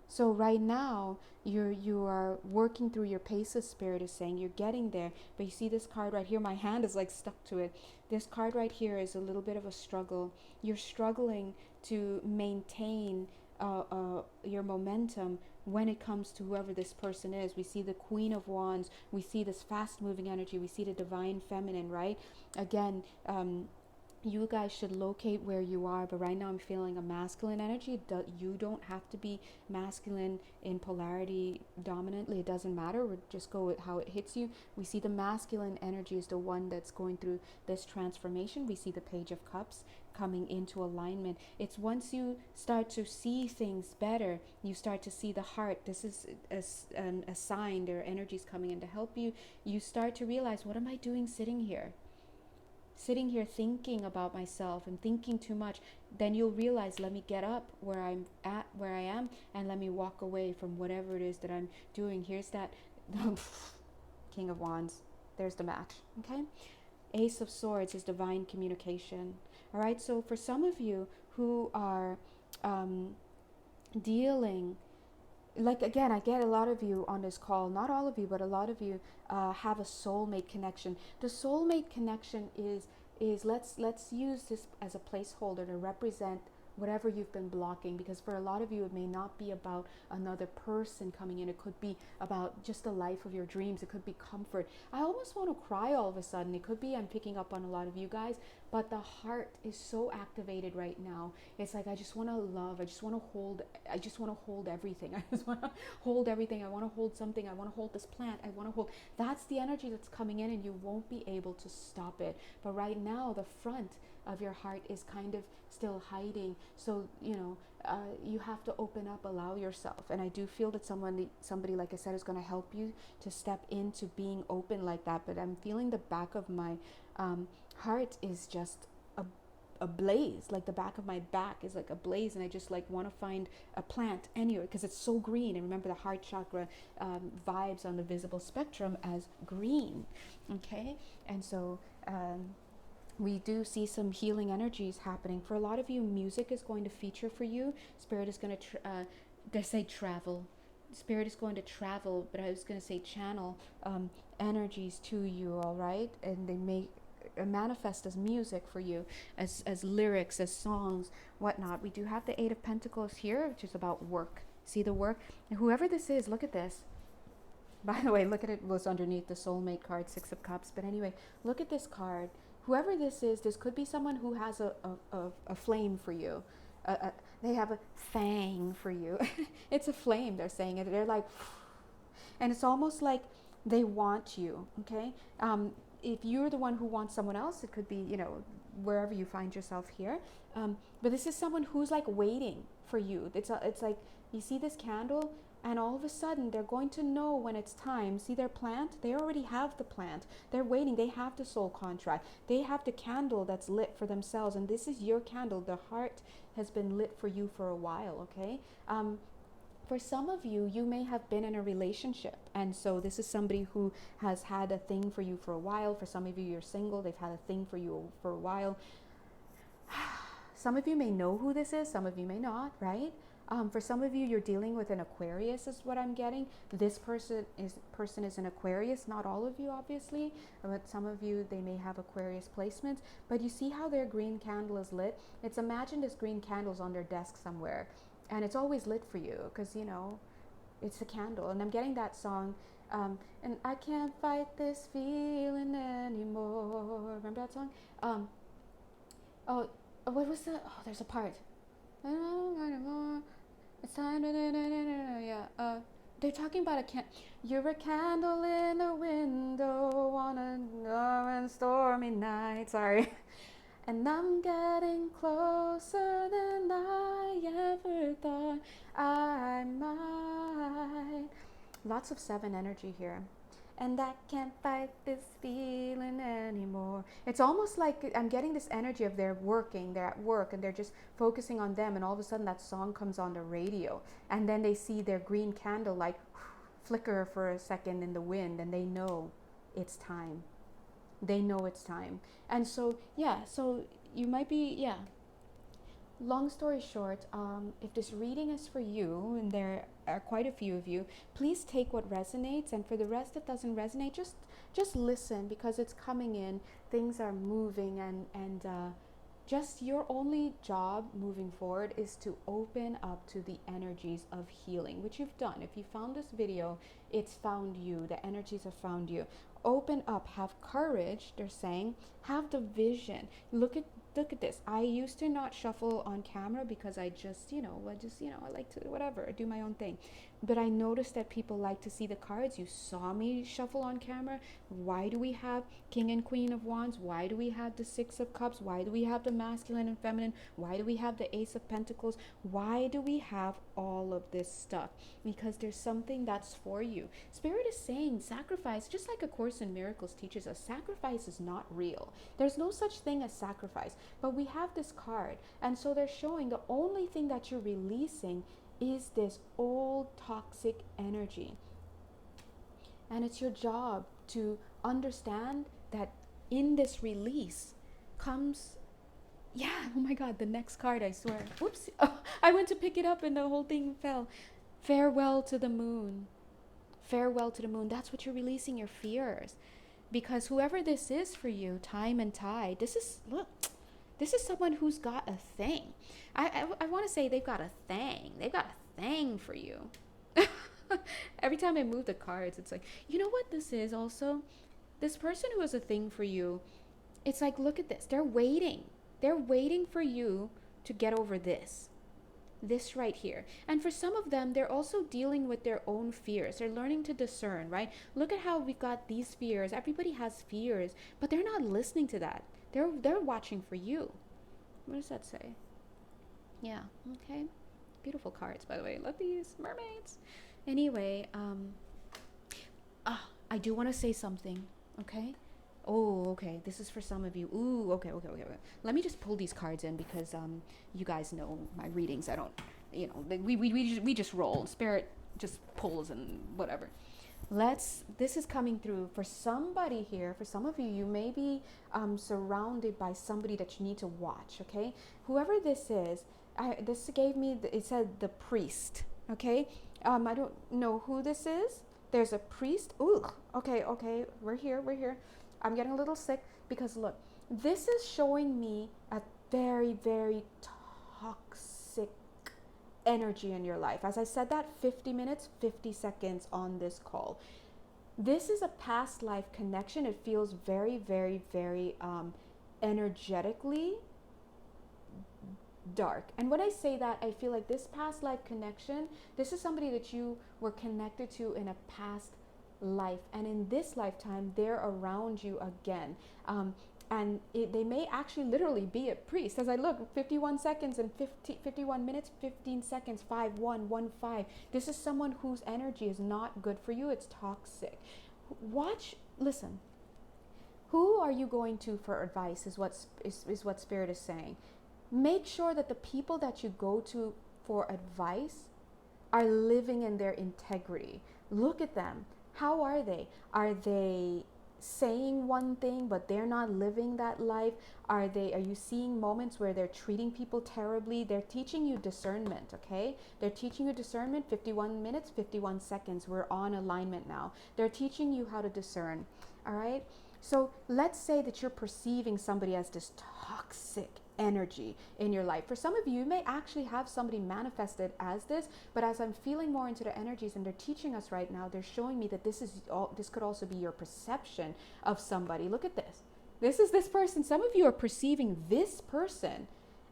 So right now, you are working through your paces, Spirit is saying. You're getting there. But you see this card right here? My hand is like stuck to it. This card right here is a little bit of a struggle. You're struggling to maintain your momentum when it comes to whoever this person is. We see the Queen of Wands. We see this fast-moving energy. We see the Divine Feminine, right? Again, you guys should locate where you are, but right now I'm feeling a masculine energy. You don't have to be masculine in polarity dominantly. It doesn't matter. We'll just go with how it hits you. We see the masculine energy is the one that's going through this transformation. We see the Page of Cups coming into alignment. It's once you start to see things better, you start to see the heart. This is a sign. There are energies coming in to help you. You start to realize, what am I doing sitting here thinking about myself and thinking too much? Then you'll realize, let me get up where I am, and let me walk away from whatever it is that I'm doing. Here's that King of Wands. There's the match. Okay, Ace of Swords is divine communication. All right, so for some of you who are dealing, like, again, I get a lot of you on this call, not all of you, but a lot of you have a soulmate connection. The soulmate connection is let's use this as a placeholder to represent whatever you've been blocking, because for a lot of you it may not be about another person coming in. It could be about just the life of your dreams. It could be comfort. I almost want to cry all of a sudden. It could be I'm picking up on a lot of you guys, but the heart is so activated right now. It's like I just want to love. I just want to hold everything. I just want to hold everything. I want to hold something. I want to hold this plant. I want to hold. That's the energy that's coming in, and you won't be able to stop it. But right now the front of your heart is kind of still hiding. So you have to open up, allow yourself. And I do feel that somebody, like I said, is going to help you to step into being open like that. But I'm feeling the back of my heart is just a blaze. Like the back of my back is like a blaze, and I just like want to find a plant anywhere because it's so green. And remember, the heart chakra vibes on the visible spectrum as green. Okay, and so we do see some healing energies happening. For a lot of you, music is going to feature for you. Spirit is going to they say travel. Spirit is going to travel, but I was going to say channel energies to you, all right? And they may manifest as music for you, as lyrics, as songs, whatnot. We do have the Eight of Pentacles here, which is about work. See the work? And whoever this is, look at this. By the way, look at it, was underneath the soulmate card, Six of Cups. But anyway, look at this card. Whoever this is, this could be someone who has a flame for you. They have a fang for you. It's a flame, they're saying it. They're like, and it's almost like they want you, okay? If you're the one who wants someone else, it could be, wherever you find yourself here. But this is someone who's like waiting for you. It's like, you see this candle? And all of a sudden, they're going to know when it's time. See their plant? They already have the plant. They're waiting. They have the soul contract. They have the candle that's lit for themselves. And this is your candle. The heart has been lit for you for a while, okay? For some of you, you may have been in a relationship. And so this is somebody who has had a thing for you for a while. For some of you, you're single. They've had a thing for you for a while. Some of you may know who this is. Some of you may not, right? For some of you, you're dealing with an Aquarius is what I'm getting. This person is an Aquarius. Not all of you, obviously, but some of you, they may have Aquarius placements. But you see how their green candle is lit? It's imagine this green candle's on their desk somewhere. And it's always lit for you because, it's a candle. And I'm getting that song, and I can't fight this feeling anymore. Remember that song? What was the, there's a part. It's time to, yeah. They're talking about you're a candle in a window on a warm and stormy night. Sorry. And I'm getting closer than I ever thought I might. Lots of 7 energy here. And I can't fight this feeling anymore. It's almost like I'm getting this energy of they're at work, and they're just focusing on them, and all of a sudden that song comes on the radio, and then they see their green candle like flicker for a second in the wind, and they know it's time. They know it's time. And so, so you might be, long story short, if this reading is for you, and there are quite a few of you, please take what resonates, and for the rest that doesn't resonate, just listen, because it's coming in, things are moving, and just your only job moving forward is to open up to the energies of healing, which you've done. If you found this video, it's found you. The energies have found you. Open up, have courage, they're saying, have the vision. Look at this. I used to not shuffle on camera because I just, I like to, whatever, I do my own thing. But I noticed that people like to see the cards. You saw me shuffle on camera. Why do we have King and Queen of Wands? Why do we have the Six of Cups? Why do we have the masculine and feminine? Why do we have the Ace of Pentacles? Why do we have all of this stuff? Because there's something that's for you. Spirit is saying sacrifice, just like A Course in Miracles teaches us, sacrifice is not real. There's no such thing as sacrifice. But we have this card. And so they're showing the only thing that you're releasing is this old toxic energy. And it's your job to understand that in this release comes, oh my God, the next card, I swear. Whoops, I went to pick it up and the whole thing fell. Farewell to the moon. Farewell to the moon. That's what you're releasing, your fears. Because whoever this is for you, time and tide, this This is someone who's got a thing. I want to say they've got a thing. They've got a thing for you. Every time I move the cards, it's like, you know what this is also? This person who has a thing for you, it's like, look at this. They're waiting. They're waiting for you to get over this. This right here. And for some of them, they're also dealing with their own fears. They're learning to discern, right? Look at how we've got these fears. Everybody has fears, but they're not listening to that. They're watching for you. What does that say? Yeah, okay. Beautiful cards, by the way. Love these mermaids. Anyway, I do want to say something, okay? Oh, okay. This is for some of you. Ooh, okay. Let me just pull these cards in because you guys know my readings. I don't, we just roll. Spirit just pulls and whatever. This is coming through for somebody here. For some of you, you may be surrounded by somebody that you need to watch, okay? Whoever this is, this gave me, it said the priest, okay? I don't know who this is. There's a priest. Ooh, okay. We're here. I'm getting a little sick because look, this is showing me a very, very toxic energy in your life. As I said that, 50 minutes, 50 seconds on this call. This is a past life connection. It feels very, very, very energetically dark. And when I say that, I feel like this past life connection, this is somebody that you were connected to in a past life, and in this lifetime they're around you again, and they may actually literally be a priest. As I look, 51 seconds and 51 minutes 15 seconds, 5-1-1-5. This is someone whose energy is not good for you. It's toxic. Listen, who are you going to for advice is what Spirit is saying. Make sure that the people that you go to for advice are living in their integrity. Look at them. How are they? Are they saying one thing but they're not living that life? Are you seeing moments where they're treating people terribly? They're teaching you discernment, okay? They're teaching you discernment. 51 minutes, 51 seconds. We're on alignment now. They're teaching you how to discern, all right? So let's say that you're perceiving somebody as this toxic energy in your life. For some of you, you may actually have somebody manifested as this, but as I'm feeling more into the energies and they're teaching us right now, they're showing me that this could also be your perception of somebody. Look at this. This is this person. Some of you are perceiving this person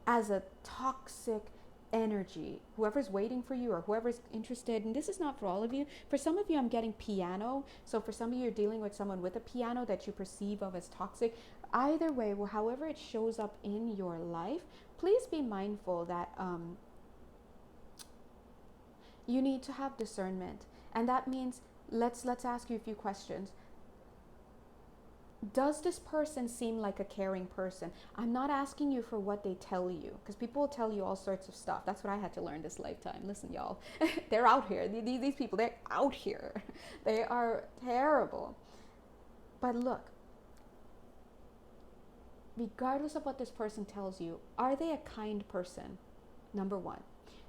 as a toxic energy. Whoever's waiting for you or whoever's interested, and this is not for all of you. For some of you, I'm getting piano. So for some of you, you're dealing with someone with a piano that you perceive of as toxic. Either way, however it shows up in your life, please be mindful that you need to have discernment. And that means, let's ask you a few questions. Does this person seem like a caring person? I'm not asking you for what they tell you, because people will tell you all sorts of stuff. That's what I had to learn this lifetime. Listen, y'all, they're out here. These people, they're out here. They are terrible. But look, regardless of what this person tells you, are they a kind person? Number one.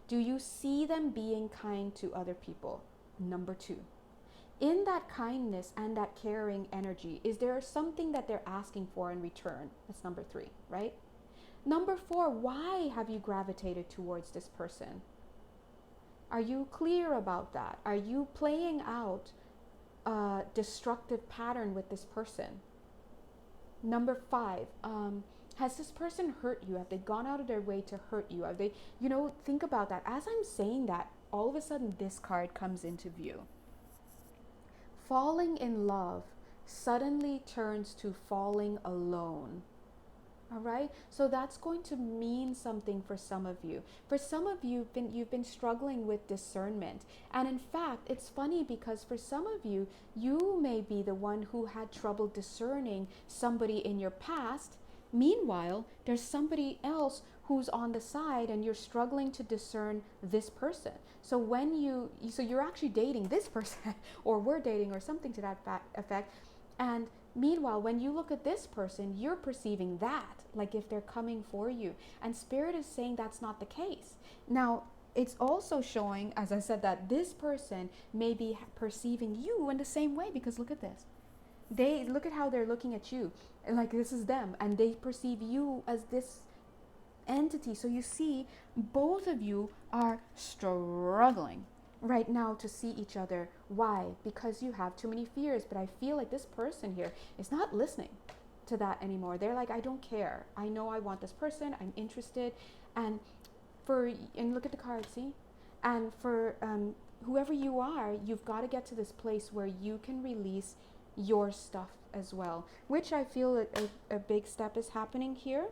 Do you see them being kind to other people? Number two. In that kindness and that caring energy, is there something that they're asking for in return? That's number three, right? Number four, why have you gravitated towards this person? Are you clear about that? Are you playing out a destructive pattern with this person? Number five, has this person hurt you? Have they gone out of their way to hurt you? Have they, think about that. As I'm saying that, all of a sudden this card comes into view. Falling in love suddenly turns to falling alone. All right? So that's going to mean something for some of you. For some of you, you've been struggling with discernment. And in fact, it's funny because for some of you, you may be the one who had trouble discerning somebody in your past. Meanwhile, there's somebody else who's on the side and you're struggling to discern this person. So so you're actually dating this person or we're dating or something to that effect. And meanwhile, when you look at this person, you're perceiving that, like if they're coming for you. And Spirit is saying that's not the case. Now, it's also showing, as I said, that this person may be perceiving you in the same way, because look at this. Look at how they're looking at you, and like this is them, and they perceive you as this entity. So you see, both of you are struggling right now to see each other. Why? Because you have too many fears. But I feel like this person here is not listening to that anymore. They're like, I don't care. I know I want this person. I'm interested. And look at the card, see? And for whoever you are, you've got to get to this place where you can release your stuff as well, which I feel a big step is happening here.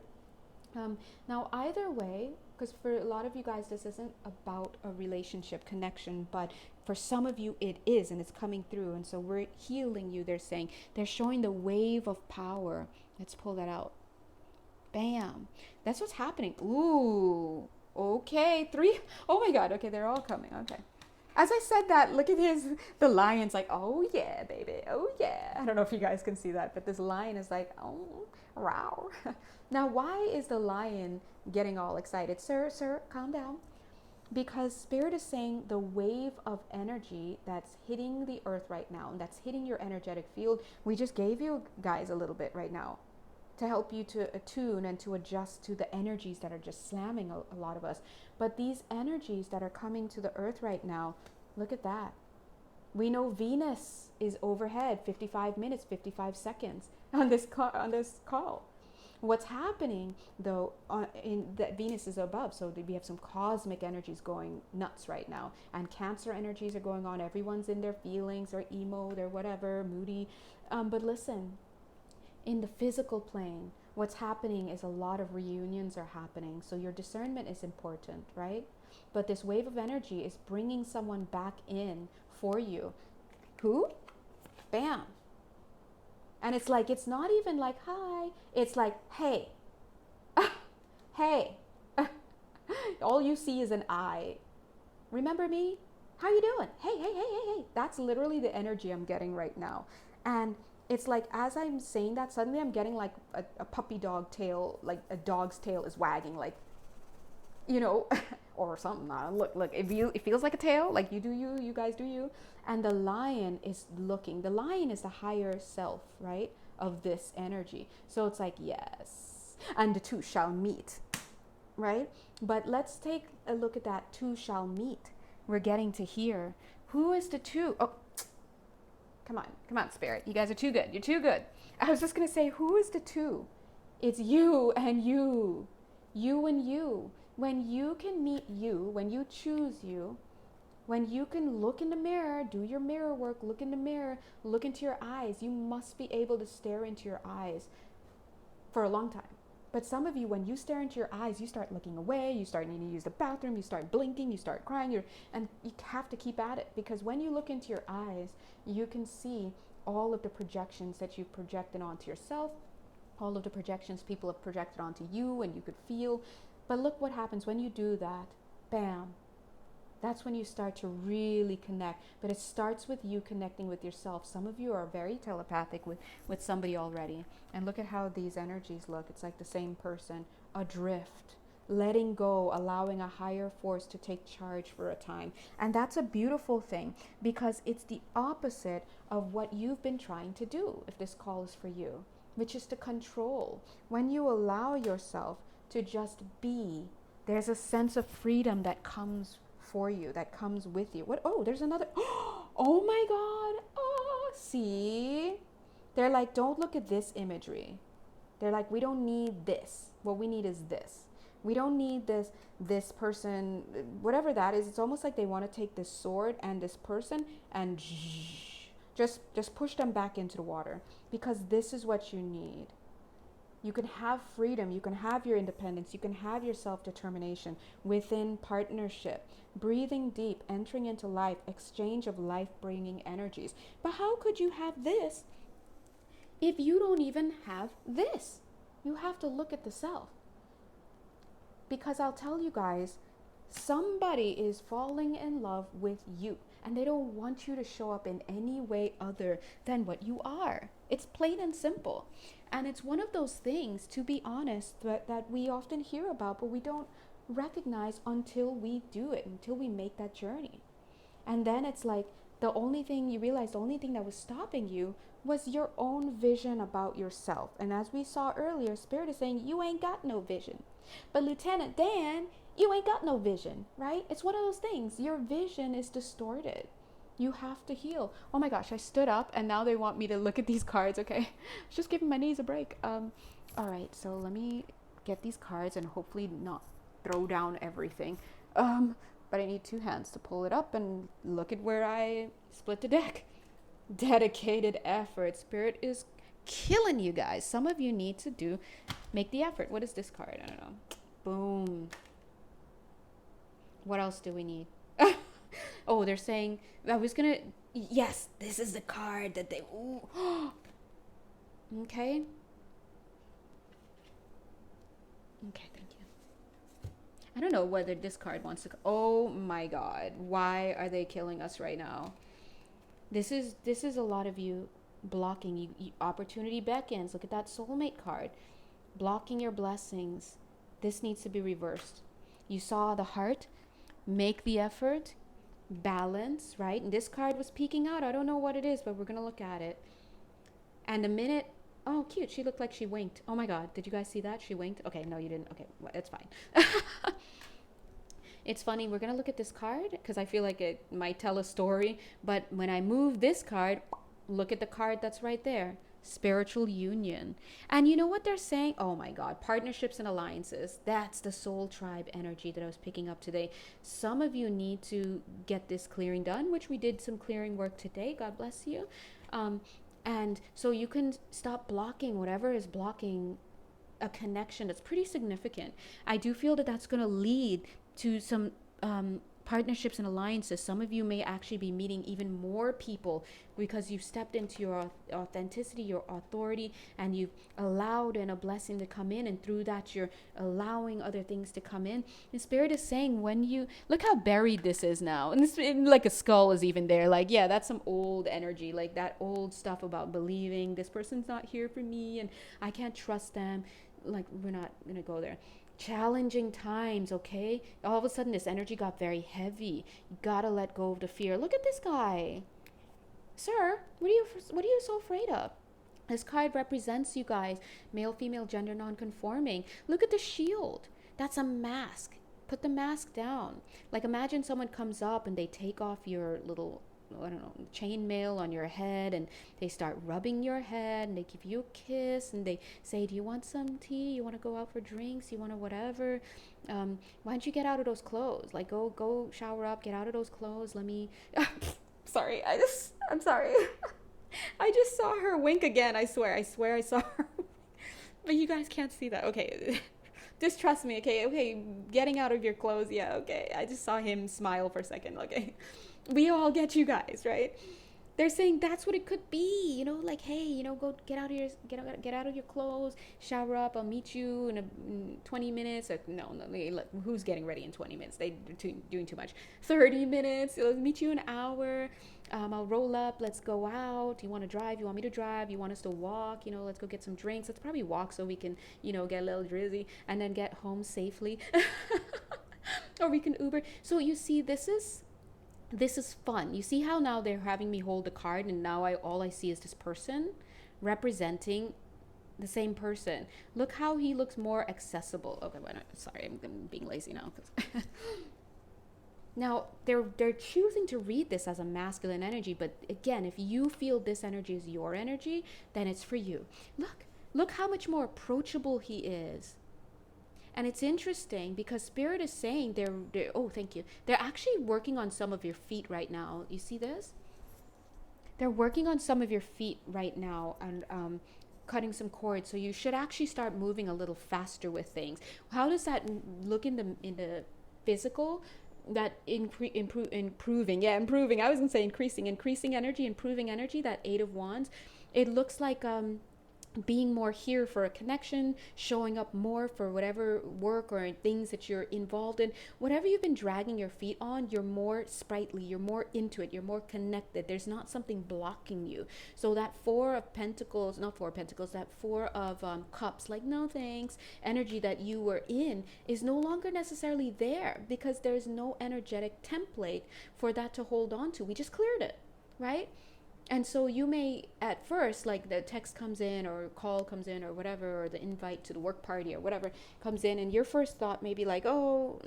Now, either way, because for a lot of you guys, this isn't about a relationship connection, but for some of you, it is, and it's coming through. And so we're healing you. They're saying, they're showing the wave of power. Let's pull that out. Bam. That's what's happening. Ooh. Okay. 3. Oh my God. Okay. They're all coming. Okay. As I said that, look at the lion's like, oh yeah, baby. Oh yeah. I don't know if you guys can see that, but this lion is like, oh, wow. Now, why is the lion getting all excited? Sir, calm down. Because Spirit is saying the wave of energy that's hitting the earth right now, and that's hitting your energetic field. We just gave you guys a little bit right now to help you to attune and to adjust to the energies that are just slamming a lot of us. But these energies that are coming to the earth right now, look at that. We know Venus is overhead 55 minutes, 55 seconds on this call. What's happening though, in that Venus is above, so we have some cosmic energies going nuts right now, and Cancer energies are going on. Everyone's in their feelings, or emo, they're whatever, moody. But listen, in the physical plane, what's happening is a lot of reunions are happening. So your discernment is important, right? But this wave of energy is bringing someone back in for you. Who? Bam. And it's like, it's not even like, hi. It's like, hey. Hey. All you see is an eye. Remember me? How you doing? Hey. That's literally the energy I'm getting right now. And it's like, as I'm saying that, suddenly I'm getting like a puppy dog tail, like a dog's tail is wagging, like, you know, or something. Look, it feels like a tail, like you do you guys do you. And the lion is looking. The lion is the higher self, right, of this energy. So it's like, yes, and the two shall meet, right? But let's take a look at that two shall meet. We're getting to here. Who is the two? Oh, come on, Spirit. You guys are too good. You're too good. I was just going to say, who is the two? It's you and you. You and you. When you can meet you, when you choose you, when you can look in the mirror, do your mirror work, look in the mirror, look into your eyes. You must be able to stare into your eyes for a long time. But some of you, when you stare into your eyes, you start looking away, you start needing to use the bathroom, you start blinking, you start crying, and you have to keep at it. Because when you look into your eyes, you can see all of the projections that you've projected onto yourself, all of the projections people have projected onto you, and you could feel. But look what happens when you do that. Bam. That's when you start to really connect. But it starts with you connecting with yourself. Some of you are very telepathic with somebody already. And look at how these energies look. It's like the same person. Adrift. Letting go. Allowing a higher force to take charge for a time. And that's a beautiful thing. Because it's the opposite of what you've been trying to do, if this call is for you. Which is to control. When you allow yourself to just be, there's a sense of freedom that comes for you, that comes with you. What? Oh, there's another. Oh my God. Oh, see? They're like, don't look at this imagery. They're like, we don't need this. What we need is this. We don't need this person, whatever that is. It's almost like they want to take this sword and this person and just push them back into the water, because this is what you need. You can have freedom, you can have your independence, you can have your self-determination within partnership, breathing deep, entering into life, exchange of life-bringing energies. But how could you have this if you don't even have this? You have to look at the self. Because I'll tell you guys, somebody is falling in love with you, and they don't want you to show up in any way other than what you are. It's plain and simple. And it's one of those things, to be honest, that we often hear about, but we don't recognize until we do it, until we make that journey. And then it's like, the only thing you realized, the only thing that was stopping you was your own vision about yourself. And as we saw earlier, Spirit is saying you ain't got no vision. But Lieutenant Dan, you ain't got no vision, right? It's one of those things. Your vision is distorted. You have to heal. Oh my gosh, I stood up and now they want me to look at these cards. Okay, just giving my knees a break. All right, so let me get these cards and hopefully not throw down everything. But I need 2 hands to pull it up and look at where I split the deck. Dedicated effort. Spirit is killing you guys. Some of you need to make the effort. What is this card? I don't know. Boom. What else do we need? Oh, they're saying, yes, this is the card that they, ooh. Okay. Okay, thank you. I don't know whether this card wants to, oh my God. Why are they killing us right now? This is a lot of you blocking. You opportunity beckons. Look at that soulmate card. Blocking your blessings. This needs to be reversed. You saw the heart. Make the effort. Balance, right? And this card was peeking out. I don't know what it is, but we're going to look at it. And the minute, oh, cute. She looked like she winked. Oh my God. Did you guys see that? She winked. Okay, no, you didn't. Okay, well, it's fine. It's funny, we're going to look at this card because I feel like it might tell a story. But when I move this card, look at the card that's right there. Spiritual union. And you know what they're saying? Oh my God, partnerships and alliances. That's the soul tribe energy that I was picking up today. Some of you need to get this clearing done, which we did some clearing work today. God bless you. And so you can stop blocking whatever is blocking a connection that's pretty significant. I do feel that that's going to lead to some partnerships and alliances. Some of you may actually be meeting even more people because you've stepped into your authenticity, your authority, and you've allowed a blessing to come in, and through that you're allowing other things to come in. And Spirit is saying, when you look how buried this is now, and this like a skull is even there, like, yeah, that's some old energy, like that old stuff about believing this person's not here for me and I can't trust them. Like, we're not gonna go there. Challenging times, okay? All of a sudden this energy got very heavy. You gotta let go of the fear. Look at this guy. Sir, what are you so afraid of? This card represents you guys, male, female, gender non-conforming. Look at the shield. That's a mask. Put the mask down. Like, imagine someone comes up and they take off your little, I don't know, chain mail on your head, and they start rubbing your head and they give you a kiss and they say, do you want some tea? You want to go out for drinks? You want to whatever? Why don't you get out of those clothes? Like, go shower up, get out of those clothes. Let me, sorry. I'm sorry. I just saw her wink again. I swear I saw her. But you guys can't see that. Okay. Just trust me. Okay. Getting out of your clothes. Yeah. Okay. I just saw him smile for a second. Okay. We all get you guys, right? They're saying that's what it could be, like, hey, go get out of your clothes, shower up. I'll meet you in 20 minutes. No, who's getting ready in 20 minutes? They're doing too much. 30 minutes. I'll meet you an hour. I'll roll up. Let's go out. You want to drive? You want me to drive? You want us to walk? Let's go get some drinks. Let's probably walk so we can, get a little drizzy and then get home safely. Or we can Uber. So you see, this is fun. You see how now they're having me hold the card, and now all I see is this person representing the same person. Look how he looks more accessible. Okay, sorry, I'm being lazy now. Now they're choosing to read this as a masculine energy, but again, if you feel this energy is your energy, then it's for you. Look how much more approachable he is. And it's interesting because Spirit is saying they're oh, thank you. They're actually working on some of your feet right now. You see this? They're working on some of your feet right now and cutting some cords. So you should actually start moving a little faster with things. How does that look in the physical? That improving. I was gonna say increasing energy, improving energy. That 8 of Wands. It looks like being more here for a connection, showing up more for whatever work or things that you're involved in. Whatever you've been dragging your feet on, you're more sprightly, you're more into it, you're more connected. There's not something blocking you. So that 4 of Pentacles, not 4 of Pentacles, that 4 of Cups, like no thanks, energy that you were in is no longer necessarily there because there's no energetic template for that to hold on to. We just cleared it. right? And so you may at first, like the text comes in or call comes in or whatever, or the invite to the work party or whatever comes in, and your first thought may be like, oh,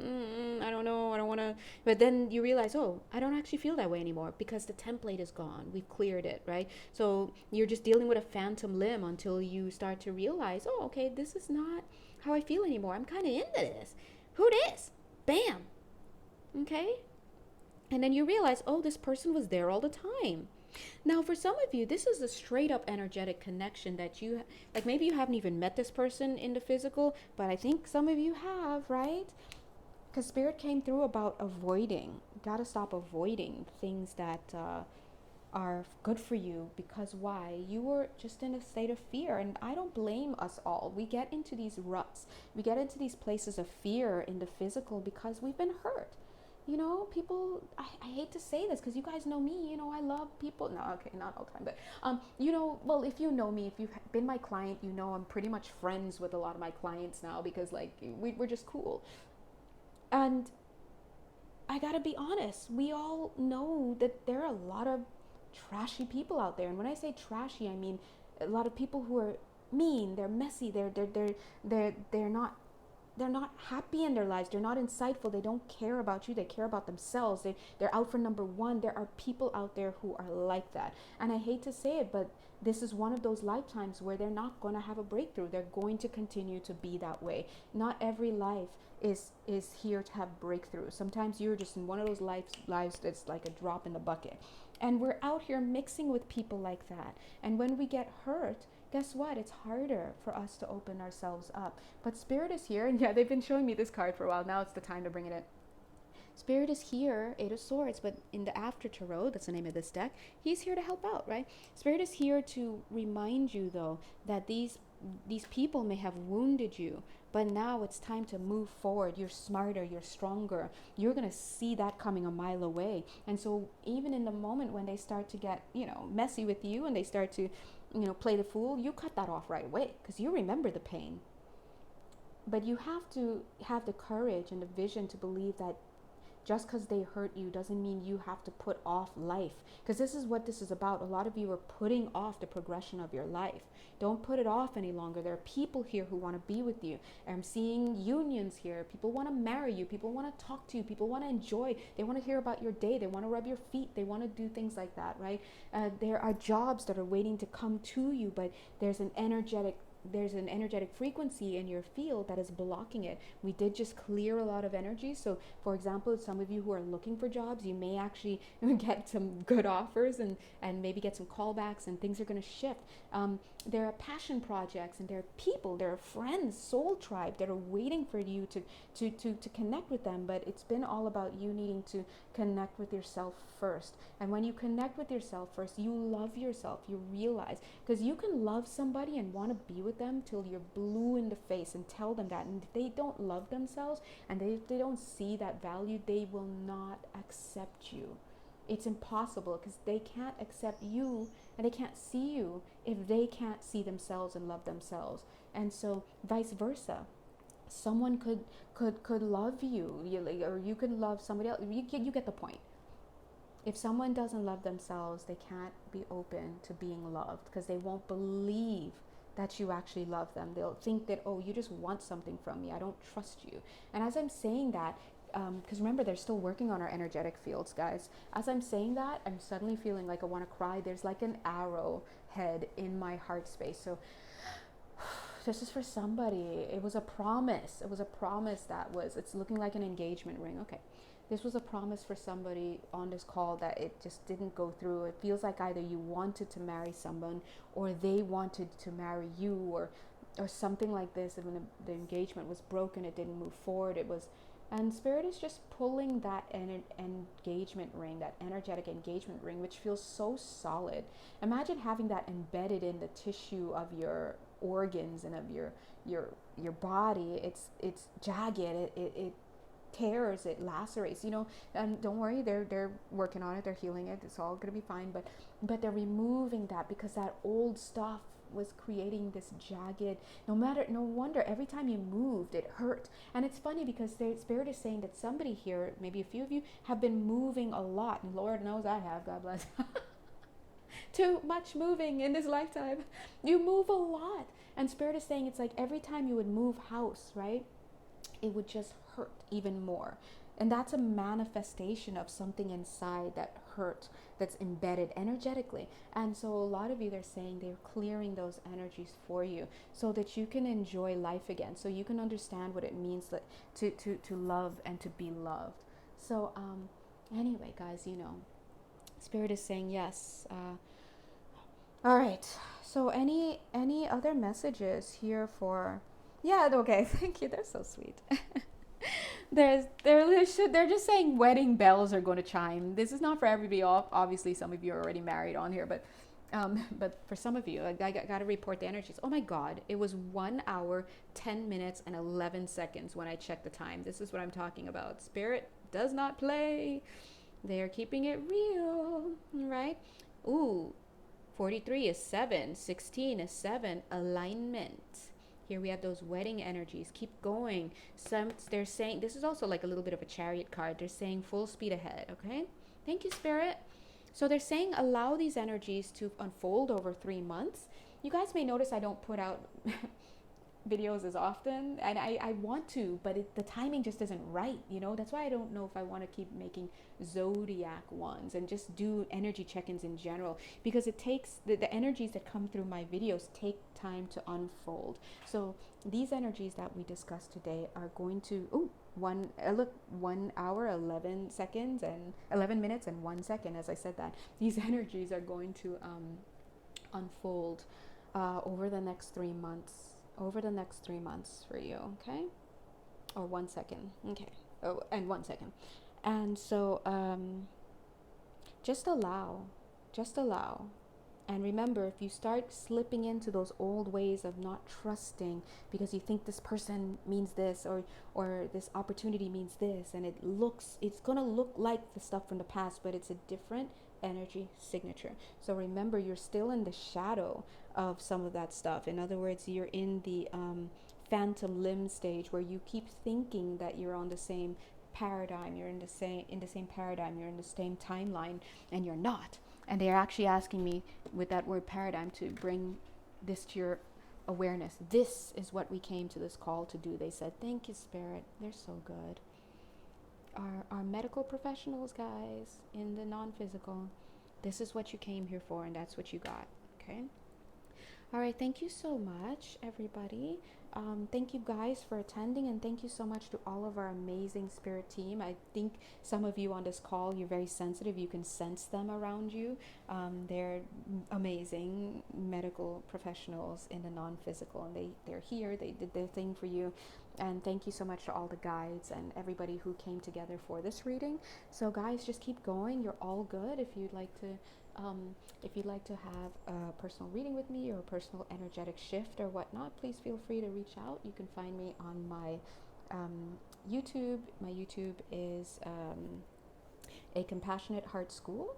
I don't know, I don't want to. But then you realize, oh, I don't actually feel that way anymore because the template is gone. We've cleared it, right? So you're just dealing with a phantom limb until you start to realize, oh, okay, this is not how I feel anymore. I'm kind of into this. Who this? Bam. Okay. And then you realize, oh, this person was there all the time. Now, for some of you, this is a straight up energetic connection that you, like maybe you haven't even met this person in the physical, but I think some of you have, right? Because Spirit came through about avoiding. Gotta stop avoiding things that are good for you, because why? You were just in a state of fear, and I don't blame us all. We get into these ruts, we get into these places of fear in the physical because we've been hurt. You know, people, I hate to say this because you guys know me, you know, I love people. No, okay, not all the time, but, you know, well, if you know me, if you've been my client, you know, I'm pretty much friends with a lot of my clients now because, like, we're just cool. And I gotta be honest, we all know that there are a lot of trashy people out there. And when I say trashy, I mean a lot of people who are mean, they're messy, they're not happy in their lives. They're not insightful. They don't care about you. They care about themselves. They're out for number one. There are people out there who are like that. And I hate to say it, but this is one of those lifetimes where they're not going to have a breakthrough. They're going to continue to be that way. Not every life is here to have breakthrough. Sometimes you're just in one of those lives that's like a drop in the bucket. And we're out here mixing with people like that. And when we get hurt, guess what? It's harder for us to open ourselves up. But Spirit is here, and yeah, they've been showing me this card for a while. Now it's the time to bring it in. Spirit is here, Eight of Swords, but in the After Tarot, that's the name of this deck, he's here to help out, right? Spirit is here to remind you, though, that these people may have wounded you, but now it's time to move forward. You're smarter, you're stronger. You're going to see that coming a mile away. And so even in the moment when they start to get, you know, messy with you and they start to, you know, play the fool, you cut that off right away because you remember the pain. But you have to have the courage and the vision to believe that just because they hurt you doesn't mean you have to put off life, because this is what this is about. A lot of you are putting off the progression of your life. Don't put it off any longer. There are people here who want to be with you. I'm seeing unions here. People want to marry you. People want to talk to you. People want to enjoy. They want to hear about your day. They want to rub your feet. They want to do things like that, right? There are jobs that are waiting to come to you, but there's an energetic frequency in your field that is blocking it. We did just clear a lot of energy. So for example, some of you who are looking for jobs, you may actually get some good offers and maybe get some callbacks, and things are going to shift. There are passion projects, and there are people, there are friends, soul tribe that are waiting for you to connect with them. But it's been all about you needing to connect with yourself first. And when you connect with yourself first, you love yourself. You realize, because you can love somebody and want to be with them till you're blue in the face and tell them that, and if they don't love themselves and they don't see that value, they will not accept you. It's impossible, because they can't accept you and they can't see you if they can't see themselves and love themselves. And so vice versa, someone could love you, or you could love somebody else. You get the point. If someone doesn't love themselves, they can't be open to being loved, because they won't believe that you actually love them. They'll think that, oh, you just want something from me. I don't trust you. And as I'm saying that, because remember, they're still working on our energetic fields, guys. As I'm saying that, I'm suddenly feeling like I want to cry. There's like an arrow head in my heart space. So this is for somebody. It was a promise. It was a promise it's looking like an engagement ring. Okay. This was a promise for somebody on this call that it just didn't go through. It feels like either you wanted to marry someone or they wanted to marry you, or something like this. And when the engagement was broken, it didn't move forward. And Spirit is just pulling that engagement ring, that energetic engagement ring, which feels so solid. Imagine having that embedded in the tissue of your organs and of your body. It's jagged. It tears, it lacerates, and don't worry, they're working on it, they're healing it, it's all gonna be fine, but they're removing that, because that old stuff was creating this jagged. No wonder every time you moved it hurt. And it's funny, because the Spirit is saying that somebody here, maybe a few of you, have been moving a lot, and Lord knows I have, God bless. Too much moving in this lifetime. You move a lot. And Spirit is saying it's like every time you would move house, right? It would just hurt even more. And that's a manifestation of something inside that hurt, that's embedded energetically. And so a lot of you, they're saying they're clearing those energies for you so that you can enjoy life again, so you can understand what it means to love and to be loved. So anyway, guys, you know, Spirit is saying yes. All right. So any other messages here for... Yeah, okay. Thank you. They're so sweet. They're just saying wedding bells are going to chime. This is not for everybody. Obviously, some of you are already married on here, but for some of you, I got to report the energies. Oh my God, it was 1 hour, 10 minutes, and 11 seconds when I checked the time. This is what I'm talking about. Spirit does not play. They are keeping it real, right? Ooh, 43 is 7, 16 is 7, alignment. Here we have those wedding energies. Keep going. They're saying, this is also like a little bit of a chariot card. They're saying full speed ahead, okay? Thank you, Spirit. So they're saying allow these energies to unfold over 3 months. You guys may notice I don't put out videos as often, and I want to, but the timing just isn't right, you know. That's why I don't know if I want to keep making zodiac ones and just do energy check-ins in general, because it takes the energies that come through my videos take time to unfold. So these energies that we discussed today are going to 1 hour 11 seconds and 11 minutes and 1 second. As I said, that these energies are going to unfold over the next 3 months. Over the next 3 months for you, okay? Or 1 second, okay. Oh, and 1 second. And so just allow. And remember, if you start slipping into those old ways of not trusting because you think this person means this, or this opportunity means this, and it's gonna look like the stuff from the past, but it's a different energy signature. So remember, you're still in the shadow of some of that stuff. In other words, you're in the phantom limb stage where you keep thinking that you're on the same paradigm, you're in the same paradigm, you're in the same timeline, and you're not. And they're actually asking me with that word paradigm to bring this to your awareness. This is what we came to this call to do. They said, thank you, Spirit. They're so good. Our medical professionals, guys, in the non-physical, this is what you came here for, and that's what you got, okay? All right, thank you so much, everybody. Thank you guys for attending, and thank you so much to all of our amazing spirit team. I think some of you on this call, you're very sensitive. You can sense them around you. They're amazing medical professionals in the non-physical, and they're here. They did their thing for you. And thank you so much to all the guides and everybody who came together for this reading. So guys, just keep going. You're all good. If you'd like to have a personal reading with me or a personal energetic shift or whatnot, please feel free to reach out. You can find me on my YouTube. My YouTube is A Compassionate Heart School.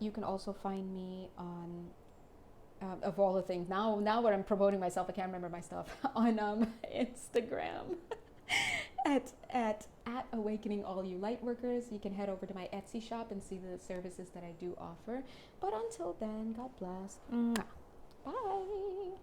You can also find me on of all the things, now that I'm promoting myself, I can't remember my stuff, on Instagram at Awakening All You Lightworkers. You can head over to my Etsy shop and see the services that I do offer. But until then, God bless. Bye.